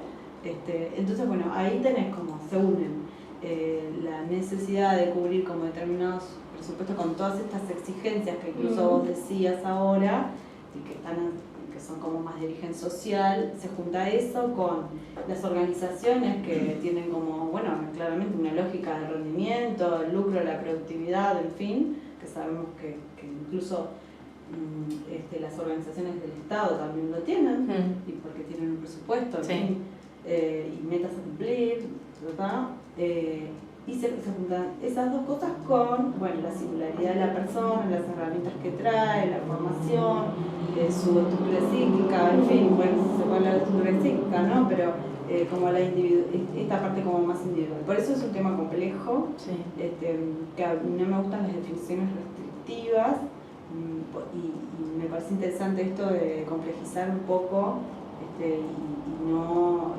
Entonces, bueno, ahí tenés como, se unen la necesidad de cubrir como determinados presupuestos con todas estas exigencias que incluso vos decías ahora, y que son como más de origen social, se junta eso con las organizaciones que tienen como, bueno, claramente una lógica de rendimiento, el lucro, la productividad, en fin, que sabemos que incluso las organizaciones del Estado también lo tienen, y porque tienen un presupuesto, en Sí. fin, y metas a cumplir, ¿verdad? Y se juntan esas dos cosas con, bueno, la singularidad de la persona, las herramientas que trae, la formación, su estructura psíquica, en fin, bueno, se puede hablar de estructura psíquica, ¿no? Pero como esta parte como más individual. Por eso es un tema complejo, que no me gustan las definiciones restrictivas y me parece interesante esto de complejizar un poco y no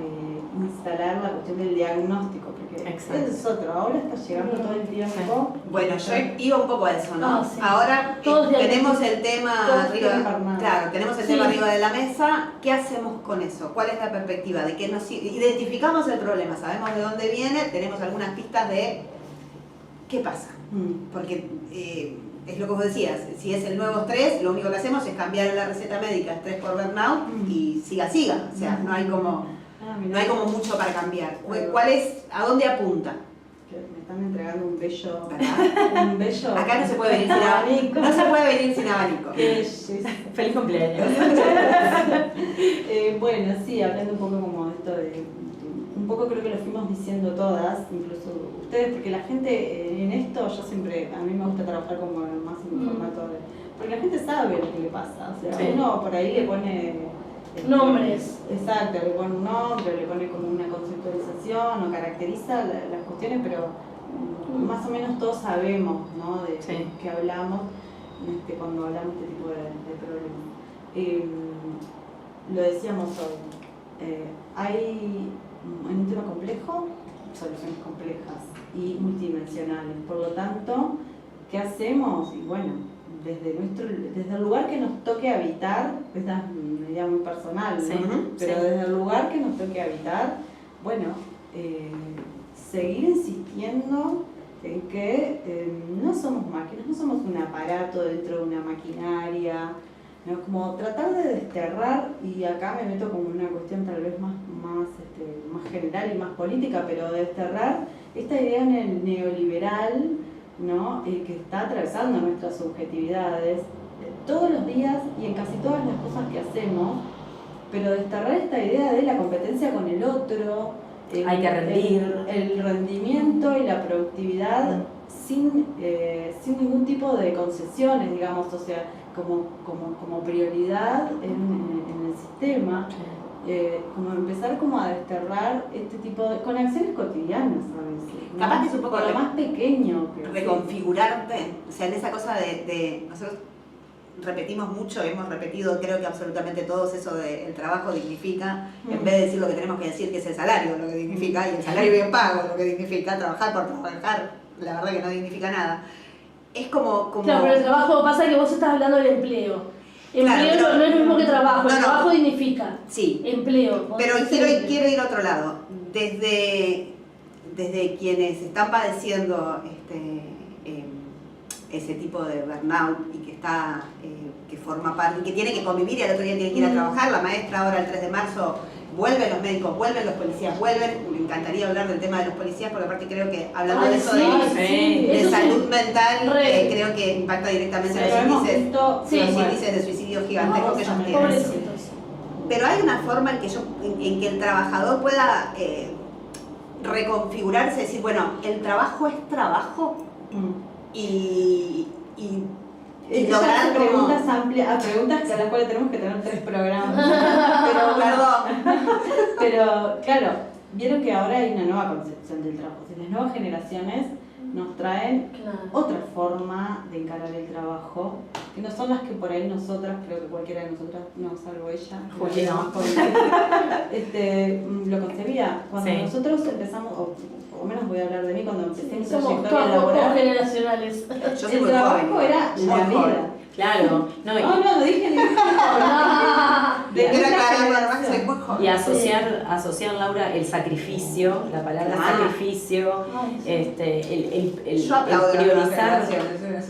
instalar la cuestión del diagnóstico, porque ese es otro, ahora está llegando todo el tiempo. Bueno, yo iba un poco a eso, ¿no? Ah, sí. Ahora tenemos el tema arriba, claro, tenemos el tema arriba de la mesa. ¿Qué hacemos con eso? ¿Cuál es la perspectiva? De que nos identificamos el problema, sabemos de dónde viene, tenemos algunas pistas de qué pasa. Porque es lo que vos decías, si es el nuevo estrés, lo único que hacemos es cambiar la receta médica estrés por burnout y siga. O sea, no hay como mucho para cambiar. ¿Cuál es, a dónde apunta? Me están entregando un bello. Acá no se puede venir sin abanico. No se puede venir sin abanico. Feliz cumpleaños. Bueno, sí, hablando un poco como esto de. Un poco creo que lo fuimos diciendo todas, incluso ustedes, porque la gente en esto, yo siempre, a mí me gusta trabajar como más en un formato de. Porque la gente sabe lo que le pasa, o sea, uno por ahí le pone. Nombres. Exacto, le pone un nombre, le pone como una conceptualización o caracteriza las cuestiones, pero más o menos todos sabemos, ¿no? De qué hablamos cuando hablamos de este tipo de problemas. Lo decíamos hoy, hay en un tema complejo, soluciones complejas y multidimensionales. Por lo tanto, ¿qué hacemos? Y bueno, desde el lugar que nos toque habitar, esta es una idea muy personal, ¿no? Pero desde el lugar que nos toque habitar, bueno, seguir insistiendo en que no somos máquinas, no somos un aparato dentro de una maquinaria, ¿no? Como tratar de desterrar, y acá me meto como una cuestión tal vez más general y más política, pero desterrar esta idea en el neoliberal, ¿no? Que está atravesando nuestras subjetividades todos los días y en casi todas las cosas que hacemos, pero desterrar esta idea de la competencia con el otro, hay que rendir, el rendimiento y la productividad sin ningún tipo de concesiones, digamos, o sea, como prioridad en el sistema. Como empezar como a desterrar este tipo de, con acciones cotidianas a veces, ¿no? Capaz que es un poco lo más pequeño que reconfigurarte, o sea, en esa cosa de nosotros repetimos mucho, hemos repetido creo que absolutamente todos eso de el trabajo dignifica, en vez de decir lo que tenemos que decir que es el salario lo que dignifica, y el salario bien pago lo que dignifica, trabajar por trabajar, la verdad que no dignifica nada. Es como... Claro, pero el trabajo pasa que vos estás hablando del empleo. Empleo claro, no es lo mismo que trabajo, el no. trabajo dignifica. Sí. Empleo. Pero quiero ir a otro lado. Desde quienes están padeciendo ese tipo de burnout y que forma parte, y que tiene que convivir y al otro día tiene que ir a trabajar, la maestra ahora el 3 de marzo, vuelven los médicos, vuelven los policías, vuelven. Me encantaría hablar del tema de los policías porque aparte creo que hablando de eso de salud mental, creo que impacta directamente los índices de suicidio gigantescos que ellos tienen. Pobrecitos. Pero hay una forma en que el trabajador pueda reconfigurarse, decir, bueno, el trabajo es trabajo y lograr preguntas amplias, preguntas a las cuales tenemos que tener 3 programas. Pero claro, vieron que ahora hay una nueva concepción del trabajo. Las nuevas generaciones nos traen otra forma de encarar el trabajo, que no son las que por ahí nosotras, creo que cualquiera de nosotras, no salvo ella, lo concebía. Cuando nosotros empezamos, o por lo menos voy a hablar de mí, cuando empecé mi trayectoria laboral, generacionales. Yo soy el muy trabajo joven, era muy la joven. vida. Claro, No dije ni Quiero aclarar, soy muy joven. y asociar, Laura, el sacrificio, la palabra sacrificio, Yo aplaudo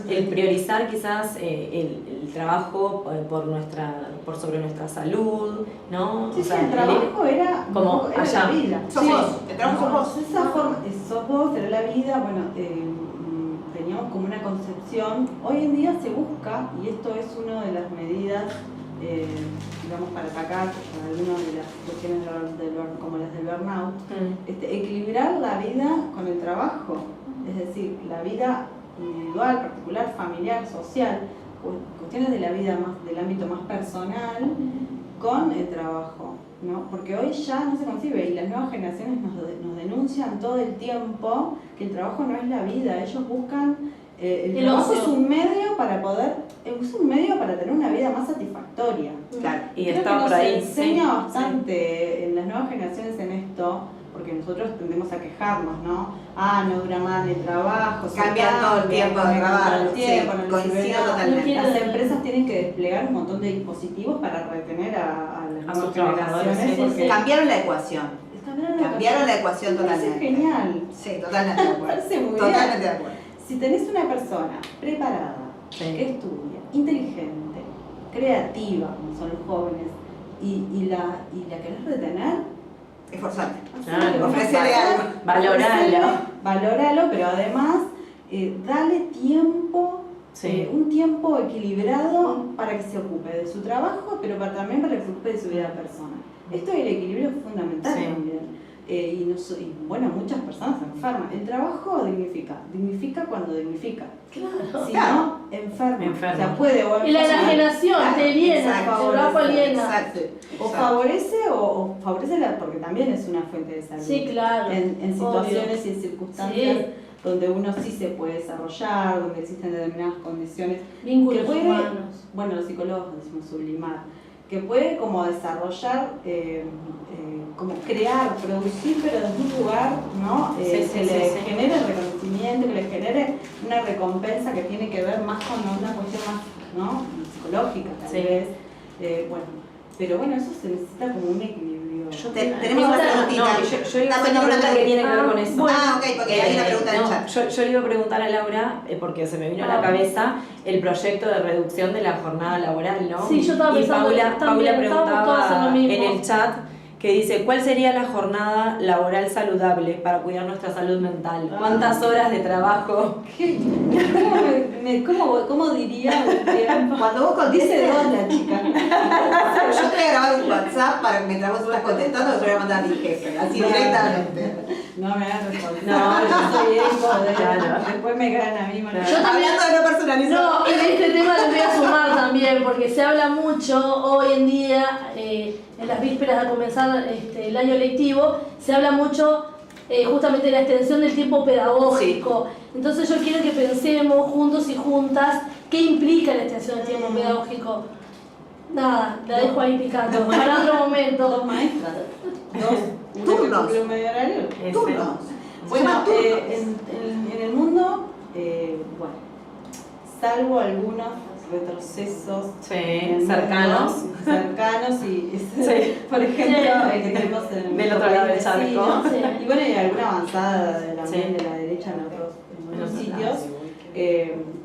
el priorizar quizás el trabajo sobre nuestra salud, ¿no? Sí, o sea, el trabajo era allá. la vida. Sos vos, el trabajo sos vos. Esa forma, sos vos, era la vida, bueno, teníamos como una concepción. Hoy en día se busca, y esto es una de las medidas, digamos, para atacar algunas de las cuestiones como las del burnout, equilibrar la vida con el trabajo, es decir, la vida individual, particular, familiar, social, cuestiones de la vida más del ámbito más personal con el trabajo, ¿no? Porque hoy ya no se concibe y las nuevas generaciones nos denuncian todo el tiempo que el trabajo no es la vida, ellos buscan, el trabajo ocio. es un medio para tener una vida más satisfactoria. Claro. Y Creo está que nos por ahí. enseña sí, bastante en las nuevas generaciones en esto, porque nosotros tendemos a quejarnos, ¿no? No dura más el trabajo, se Cambian todo el tiempo de cambian trabajo, todo el tiempo, sí, no les coincido sirve nada. totalmente. Las empresas tienen que desplegar un montón de dispositivos para retener a las A nuevas sus trabajadores, generaciones. sí, porque sí. Cambiaron la ecuación. Cambiaron la ecuación Me parece totalmente. genial. Sí, totalmente de Me acuerdo. parece muy Totalmente bien. de acuerdo. Si tenés una persona preparada, Sí. que estudia, inteligente, creativa, como son los jóvenes, y la querés retener, Esforzate. Claro. Ofrecele algo. Valoralo. Pero además dale tiempo, Sí. un tiempo equilibrado para que se ocupe de su trabajo, pero también para que se ocupe de su vida personal. Esto del equilibrio es fundamental Sí. también. Y bueno, muchas personas se enferman. El trabajo dignifica cuando dignifica. Claro. Si no, enferma. Enferma. O sea, puede o Y la enfermar. enajenación Claro, te aliena, exacto. el trabajo aliena. Exacto. O favorece o favorece porque también es una fuente de salud. Sí, claro. En situaciones obvio. y en circunstancias Sí. donde uno sí se puede desarrollar, donde existen determinadas condiciones. Vínculos que puede, humanos. bueno, los psicólogos decimos sublimar, que puede como desarrollar, como crear, producir, pero desde un lugar, ¿no? Sí, sí, que sí, le sí. genere reconocimiento, que le genere una recompensa que tiene que ver más con una cuestión más, ¿no? Psicológica, tal Sí. vez. Bueno, pero bueno, eso se necesita como un equilibrio. Tenemos una preguntita. No, yo iba a Está hacer una pregunta que tiene que ver con eso. Ok, porque hay una pregunta en el No, chat. yo le iba a preguntar a Laura, porque se me vino a la cabeza el proyecto de reducción de la jornada laboral, ¿no? Sí, yo estaba y pensando Paula también, estábamos todas en lo preguntaba mismo. en el chat que dice, ¿cuál sería la jornada laboral saludable para cuidar nuestra salud mental? ¿Cuántas horas de trabajo? ¿Cómo diría un tiempo? Cuando vos Dice contestes, dos la chica. yo te voy a grabar un WhatsApp para que mientras vos estás contestando, yo voy a mandar a mi jefe, así directamente. No me hagas responsable. No, yo soy hijo Claro. Después me ganan a mí. Claro. Yo también- Hablando de no personalizado. No, en este tema lo voy a sumar también, porque se habla mucho hoy en día, en las vísperas de comenzar el año lectivo, se habla mucho justamente de la extensión del tiempo pedagógico. Entonces yo quiero que pensemos juntos y juntas qué implica la extensión del tiempo pedagógico. Nada, la dejo ahí picando, para otro momento. Dos maestras. Dos. Turnos. Una que cumple un medio horario. Turnos. Bueno, llama turnos. en el mundo, bueno, salvo algunos retrocesos Sí, cercanos. y Sí. por ejemplo el que tenemos en Del otro lado del charco. vecino, Sí. y bueno, y alguna avanzada de la, Sí. de la derecha en otros sitios,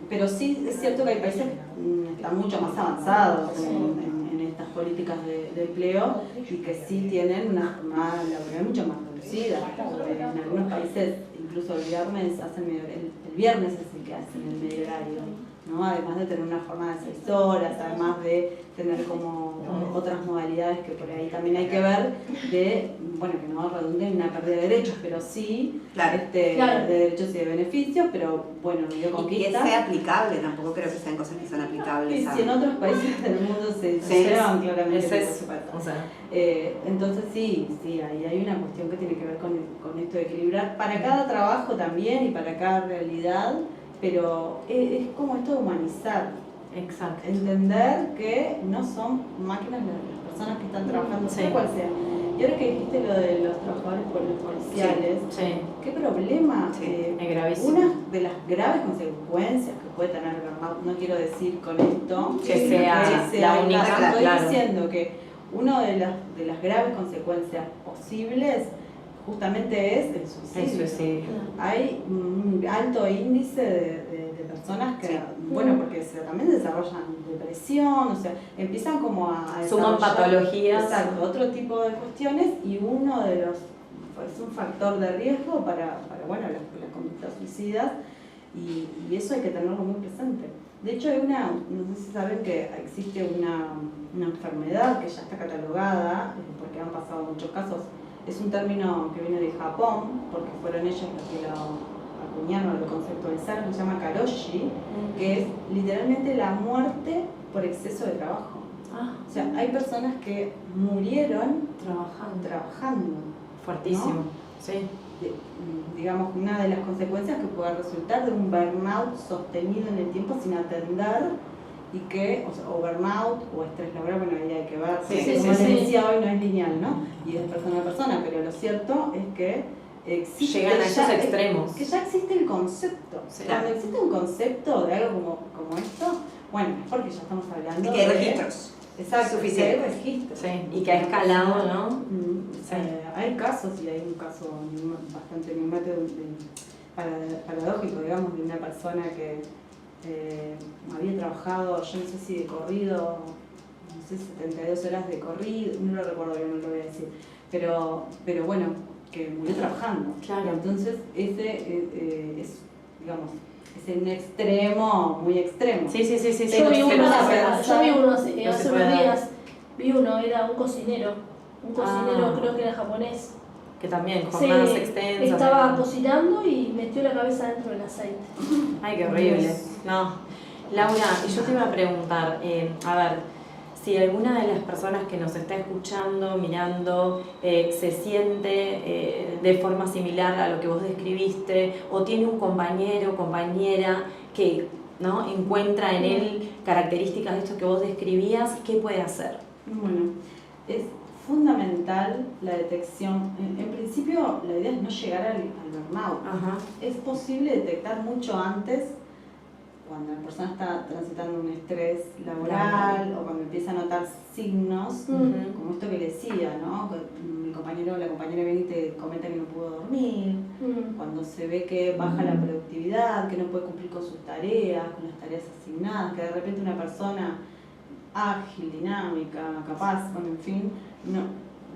pero sí es cierto que hay países que están mucho más avanzados en estas políticas de empleo y que sí tienen una jornada laboral mucho más reducida. En algunos países incluso el viernes el viernes es el que hacen el medio horario, ¿no? Además de tener una jornada de 6 horas, además de tener como otras modalidades que por ahí también hay que ver de, bueno, que no redunde en una pérdida de derechos, pero sí Claro. Claro. de derechos y de beneficios, pero bueno, medio Y que conquista. sea aplicable, tampoco creo que sean cosas que son aplicables. Y si en otros países del mundo se Sí. llevan claramente Ese por es, supuesto. o sea, Entonces sí, ahí hay una cuestión que tiene que ver con esto de equilibrar para cada trabajo también y para cada realidad, pero es como esto de humanizar, exacto. entender que no son máquinas las personas que están trabajando, Sí. sea cual sea. Y ahora que dijiste lo de los trabajadores policiales, Sí, qué problema. Sí, es gravísimo. Una de las graves consecuencias que puede tener el burnout, no quiero decir con esto Que sea la única, estoy claro. diciendo que una de las graves consecuencias posibles justamente es el suicidio. Eso sí. Hay un alto índice de personas que, Sí. bueno, porque también desarrollan depresión, o sea, empiezan como a Suman desarrollar- patologías. Exacto, otro tipo de cuestiones y uno de los, es un factor de riesgo para bueno, las conductas suicidas y eso hay que tenerlo muy presente. De hecho, hay no sé si saben que existe una enfermedad que ya está catalogada, porque han pasado muchos casos. Es un término que viene de Japón, porque fueron ellos los que lo acuñaron, lo conceptualizaron, se llama karoshi, que es literalmente la muerte por exceso de trabajo. O sea, hay personas que murieron trabajando. Fuertísimo, ¿no? sí. Digamos, una de las consecuencias que puede resultar de un burnout sostenido en el tiempo sin atender y que, o burnout o estrés laboral, bueno, ahí hay que ver, como les decía hoy, no es lineal, ¿no? Y es persona a persona, pero lo cierto es que llegan a esos extremos. Que ya existe el concepto. Sí. Cuando existe un concepto de algo como esto, bueno, es porque ya estamos hablando y que hay registros. Exacto, suficientes. que hay registros. Sí, y que ha escalado, ¿no? Sí. Hay casos, y hay un caso bastante paradójico, digamos, de una persona que había trabajado, yo no sé si de corrido, no sé, 72 horas de corrido, no lo recuerdo bien, no lo voy a decir, pero bueno, que murió trabajando. Claro. Y entonces ese es, digamos, es un extremo, muy extremo. Sí. Yo vi uno hace hace unos días, vi uno, era un cocinero creo que era japonés. Que también, jornadas extensas. Estaba cocinando y metió la cabeza dentro del aceite. Ay, qué horrible. No. Laura, y yo te iba a preguntar, a ver, si alguna de las personas que nos está escuchando, mirando, se siente de forma similar a lo que vos describiste, o tiene un compañero o compañera que, ¿no?, encuentra en él características de esto que vos describías, ¿qué puede hacer? Bueno, es fundamental la detección. En principio, la idea es no llegar al burnout. Ajá. Es posible detectar mucho antes, cuando la persona está transitando un estrés laboral o cuando empieza a notar signos, como esto que le decía, ¿no? Mi compañero o la compañera viene y te comenta que no pudo dormir, cuando se ve que baja la productividad, que no puede cumplir con sus tareas, con las tareas asignadas, que de repente una persona ágil, dinámica, capaz, bueno, en fin, no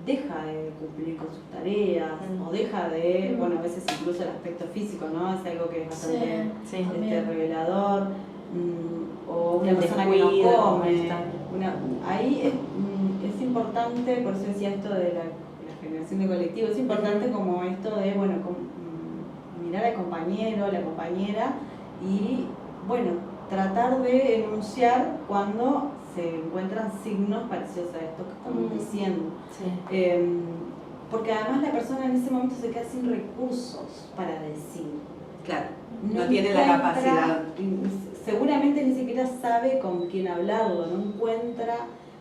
deja de cumplir con sus tareas o deja de, bueno, a veces incluso el aspecto físico, ¿no? Es algo que es bastante revelador, o una persona que no come. Ahí es importante, por eso decía esto de la generación de colectivo, es importante como esto de, bueno, mirar al compañero, la compañera y, bueno, tratar de enunciar cuando se encuentran signos parecidos a estos que estamos diciendo. Sí. Porque además la persona en ese momento se queda sin recursos para decir. Claro, no tiene la capacidad. Seguramente ni siquiera sabe con quién hablarlo, no encuentra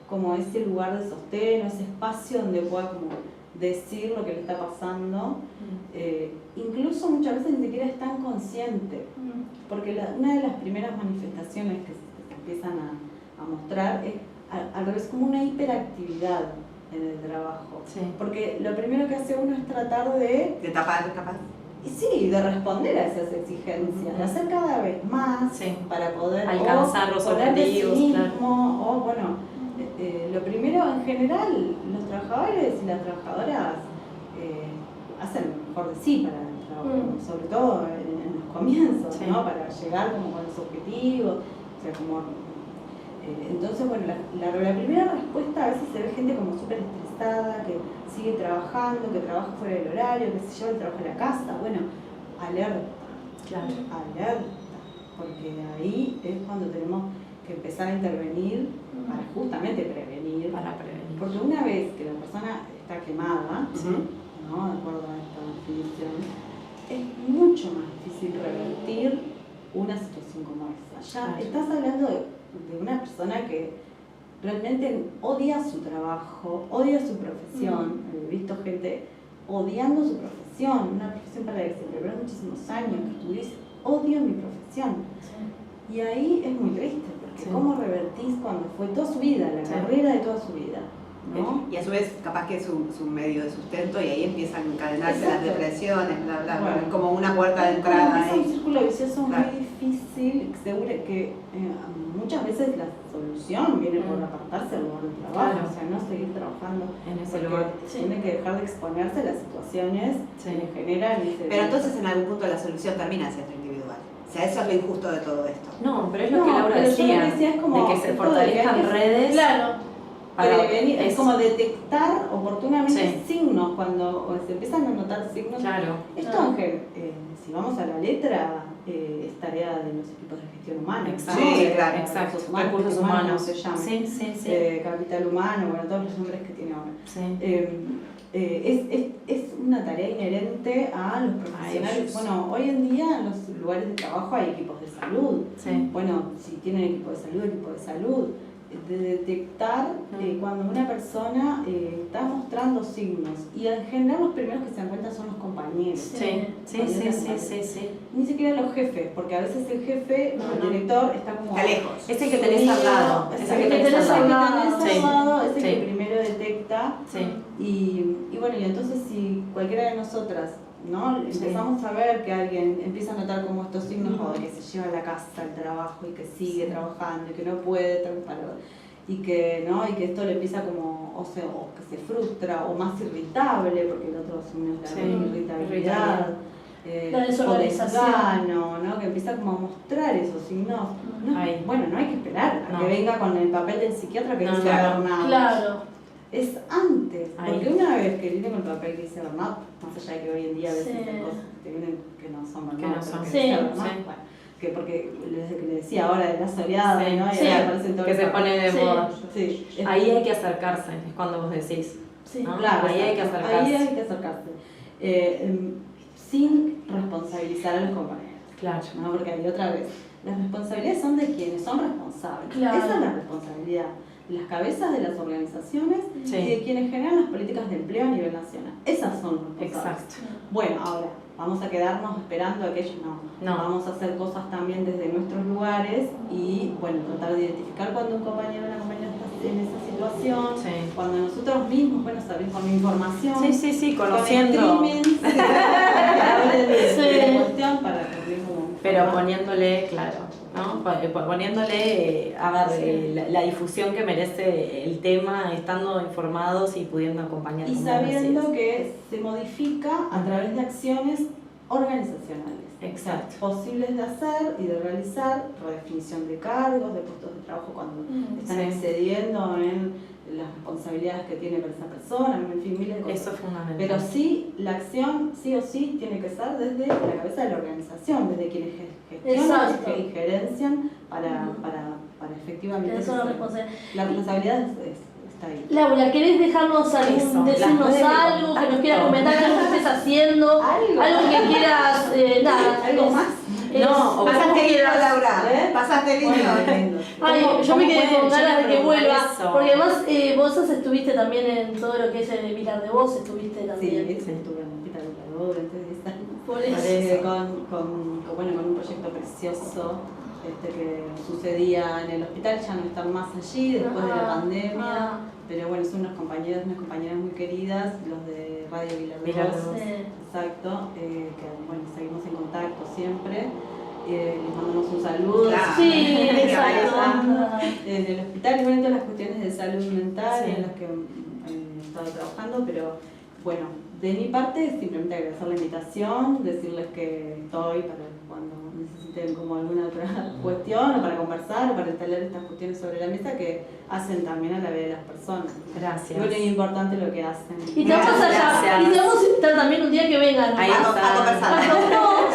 como ese lugar de sostén, ese espacio donde pueda como decir lo que le está pasando. Incluso muchas veces ni siquiera es tan consciente, porque una de las primeras manifestaciones que se empiezan a mostrar es al revés, como una hiperactividad en el trabajo. Sí. Porque lo primero que hace uno es tratar de tapar, capaz. Y sí, de responder a esas exigencias, de hacer cada vez más para poder alcanzar los objetivos, sí mismo, o bueno, lo primero en general, los trabajadores y las trabajadoras hacen lo mejor de sí para el trabajo, sobre todo en los comienzos, ¿no? Para llegar como con los objetivos, o sea, como entonces, bueno, la primera respuesta, a veces se ve gente como súper estresada, que sigue trabajando, que trabaja fuera del horario, que se lleva el trabajo a la casa. Bueno, alerta. Claro. Alerta. Porque ahí es cuando tenemos que empezar a intervenir para justamente prevenir. Porque una vez que la persona está quemada, ¿no? De acuerdo a esta definición, es mucho más difícil revertir una situación como esa. Ya estás hablando de una persona que realmente odia su trabajo, odia su profesión. He visto gente odiando su profesión, una profesión para la que se preparó muchísimos años, que tú dices, odio mi profesión. Y ahí es muy triste, porque ¿cómo revertís cuando fue toda su vida, la carrera de toda su vida? ¿No? Y a su vez, capaz que es su medio de sustento y ahí empiezan a encadenarse las depresiones, bla, bla, bla, como una puerta de entrada. Es un círculo vicioso muy difícil, seguro que muchas veces la solución viene por apartarse del lugar de trabajo, o sea, no seguir trabajando en ese lugar. Tiene que dejar de exponerse a las situaciones que le generan ese. Pero entonces en algún punto la solución termina siendo individual. O sea, eso es lo injusto de todo esto. No, pero es lo que Laura decía, es como de que se fortalezcan redes. Claro. prevenir, es es- como detectar oportunamente Sí. signos cuando se empiezan a notar signos. Claro. Esto, Ángel, si vamos a la letra, es tarea de los equipos de gestión humana. Exacto, ¿no? Sí, De claro. exacto. recursos humanos se llama. Sí, sí, sí. Capital humano, bueno, todos los nombres que tiene ahora. Sí. Es una tarea inherente a los profesionales. ellos. Bueno, hoy en día en los lugares de trabajo hay equipos de salud. Sí. Bueno, si tienen equipo de salud, de detectar cuando una persona está mostrando signos. Y en general los primeros que se dan cuenta son los compañeros. Sí, sí, sí, sí, sí, sí. Ni siquiera los jefes, porque a veces el jefe, el director, está como... Está lejos. Es el que tenés al lado. Es el que tenés al lado. Es Sí. el que Sí. primero detecta. Sí. Y bueno, y entonces si cualquiera de nosotras, ¿no? Empezamos a ver que alguien empieza a notar como estos signos o que se lleva a la casa, al trabajo y que sigue trabajando y que no puede y que, ¿no? Y que esto le empieza como, o que se frustra o más irritable, porque el otro signo es la Sí, irritabilidad. La desorganización. O desgano, ¿no? Que empieza como a mostrar esos signos. No, Ay. bueno, no hay que esperar a No. que venga con el papel del psiquiatra que No, dice no, burnout. Claro. Es antes, Ay. porque una vez que viene con el papel que dice burnout, más allá de que hoy en día a veces Sí. hay cosas que vienen que no son burnout, Que no pero son. que Sí. dice burnout, Sí. bueno, que porque desde que le decía ahora de la soleada, Sí. ¿no? Y Sí. ahora aparecen todos Que los se pone de Sí. moda. Sí, es- Ahí hay que acercarse, es cuando vos decís. Sí. ¿no? Claro, Ahí hay que exacto. acercarse. Ahí hay que acercarse. Sin responsabilizar a los compañeros. Claro. ¿No? Porque ahí otra vez, las responsabilidades son de quienes son responsables. Claro. Esa es la responsabilidad de las cabezas de las organizaciones Sí. y de quienes generan las políticas de empleo a nivel nacional. Esas son los responsables. Exacto. Bueno, ahora, vamos a quedarnos esperando a que ellos no. Vamos a hacer cosas también desde nuestros lugares y, bueno, tratar de identificar cuando un compañero o una compañera está en esa situación, Sí. cuando nosotros mismos, bueno, salimos con información. Sí, sí, sí, Con conociendo. streaming, se hable de Sí. la cuestión para cumplir como... Pero poniéndole, claro, ¿no? Poniéndole, a ver, la difusión que merece el tema, estando informados y pudiendo acompañar. Y como sabiendo decís. que se modifica a través de acciones organizacionales. Exacto. Posibles de hacer y de realizar, redefinición de cargos, de puestos de trabajo cuando están Sí. excediendo en las responsabilidades que tiene esa persona, en fin, miles de cosas. Eso es fundamental. Pero sí, la acción sí o sí tiene que ser desde la cabeza de la organización, desde quienes gestionan Exacto. y gerencian para efectivamente... Eso es la hacer- responsabilidad. La responsabilidad está ahí. Laura, ¿querés dejarnos Eso, decirnos las redes de algo, que nos quieras contacto? comentar, algo que estés haciendo, algo que quieras, nada, ¿Algo más? No, o Pasaste cómo lindo, quieras. Laura. ¿Eh? Pasaste lindo. Ay, ¿Cómo- yo me cómo quedé pueden con ganas de que llegar a vuelva, eso? porque además vos estuviste también en todo lo que es el Pilar de Voz, estuviste Sí, también. estuve en el Hospital durante 10 años. Por eso. Con un proyecto precioso que sucedía en el hospital, ya no están más allí después de la pandemia, pero bueno, son unas compañeras muy queridas, los de Radio Vilar de Vilar de Voz, Voz. exacto, que bueno, seguimos en contacto siempre. Les mandamos un saludo. Claro. Sí, Que exacto. En el hospital y bueno, todas las cuestiones de salud mental Sí. en las que he estado trabajando, pero bueno, de mi parte simplemente agradecer la invitación, decirles que estoy para cuando necesiten como alguna otra cuestión o para conversar o para instalar estas cuestiones sobre la mesa que hacen también a la vez de las personas. Gracias. Y bueno, es importante lo que hacen. Y te vamos a Gracias. y te vamos a invitar también un día que vengan. Ahí A está. conversar.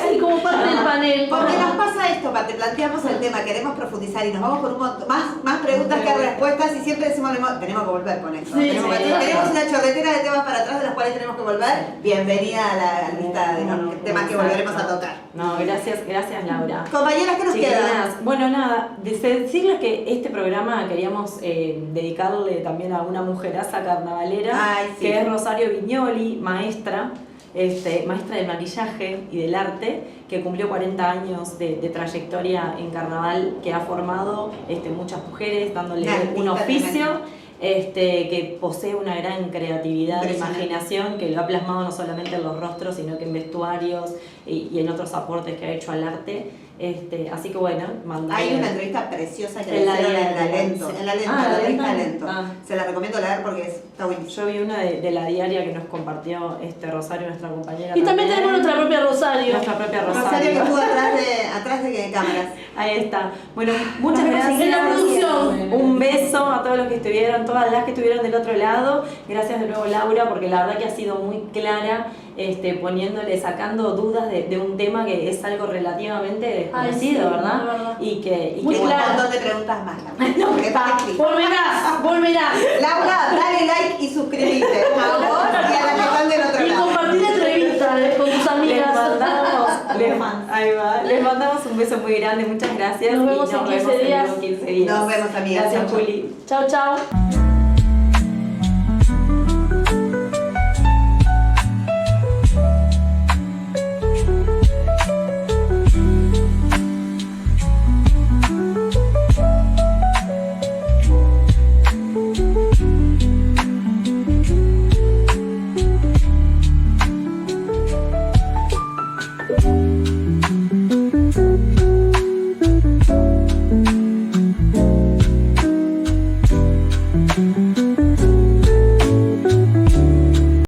Sí, como parte del panel. Porque nos pasa esto, Pate, planteamos el tema, queremos profundizar y nos vamos con un montón, más preguntas que respuestas y siempre decimos lo mismo, tenemos que volver con esto. Sí, tenemos, sí. tenemos una chorretera de temas para atrás de los cuales tenemos que volver. Bienvenida a la lista de los temas que volveremos a tocar. No, gracias, Laura. Compañeras, ¿qué nos queda? Chiquilinas, bueno, nada, decirles que este programa queríamos dedicarle también a una mujeraza carnavalera, Ay, sí. que es Rosario Viñoli, maestra del maquillaje y del arte, que cumplió 40 años de trayectoria en carnaval, que ha formado muchas mujeres, dándole Una un artista oficio. Que posee una gran creatividad e Impresionante. imaginación, que lo ha plasmado no solamente en los rostros, sino que en vestuarios y en otros aportes que ha hecho al arte. Así que bueno, Hay una entrevista preciosa que le En la hicieron en diaria, la Lento. sí. En la Lento, Ah, la ¿la revista Lento? Lento. Ah. Se la recomiendo leer porque está buenísimo. Yo vi una de la diaria que nos compartió Rosario, nuestra compañera. Y también tenemos nuestra propia Rosario. Nuestra propia Rosario que estuvo atrás de cámaras. Ahí está. Bueno, muchas Nos vemos gracias. en la producción. Un beso a todos los que estuvieron, todas las que estuvieron del otro lado. Gracias de nuevo, Laura, porque la verdad que ha sido muy clara, sacando dudas de un tema que es algo relativamente desconocido, sí, ¿verdad? la verdad. Y que Muy Y un claro. montón de preguntas más, Laura. Porque está escrito. Volverás. Laura, dale like y suscríbete a vos y a la que están del otro Y lado. compartir entrevistas con tus amigas. les mandamos un beso muy grande, muchas gracias. Nos vemos y nos en 15 vemos días. en 15 días. Nos vemos, amigas. Gracias, Chau, chau. Juli. Chao, chao.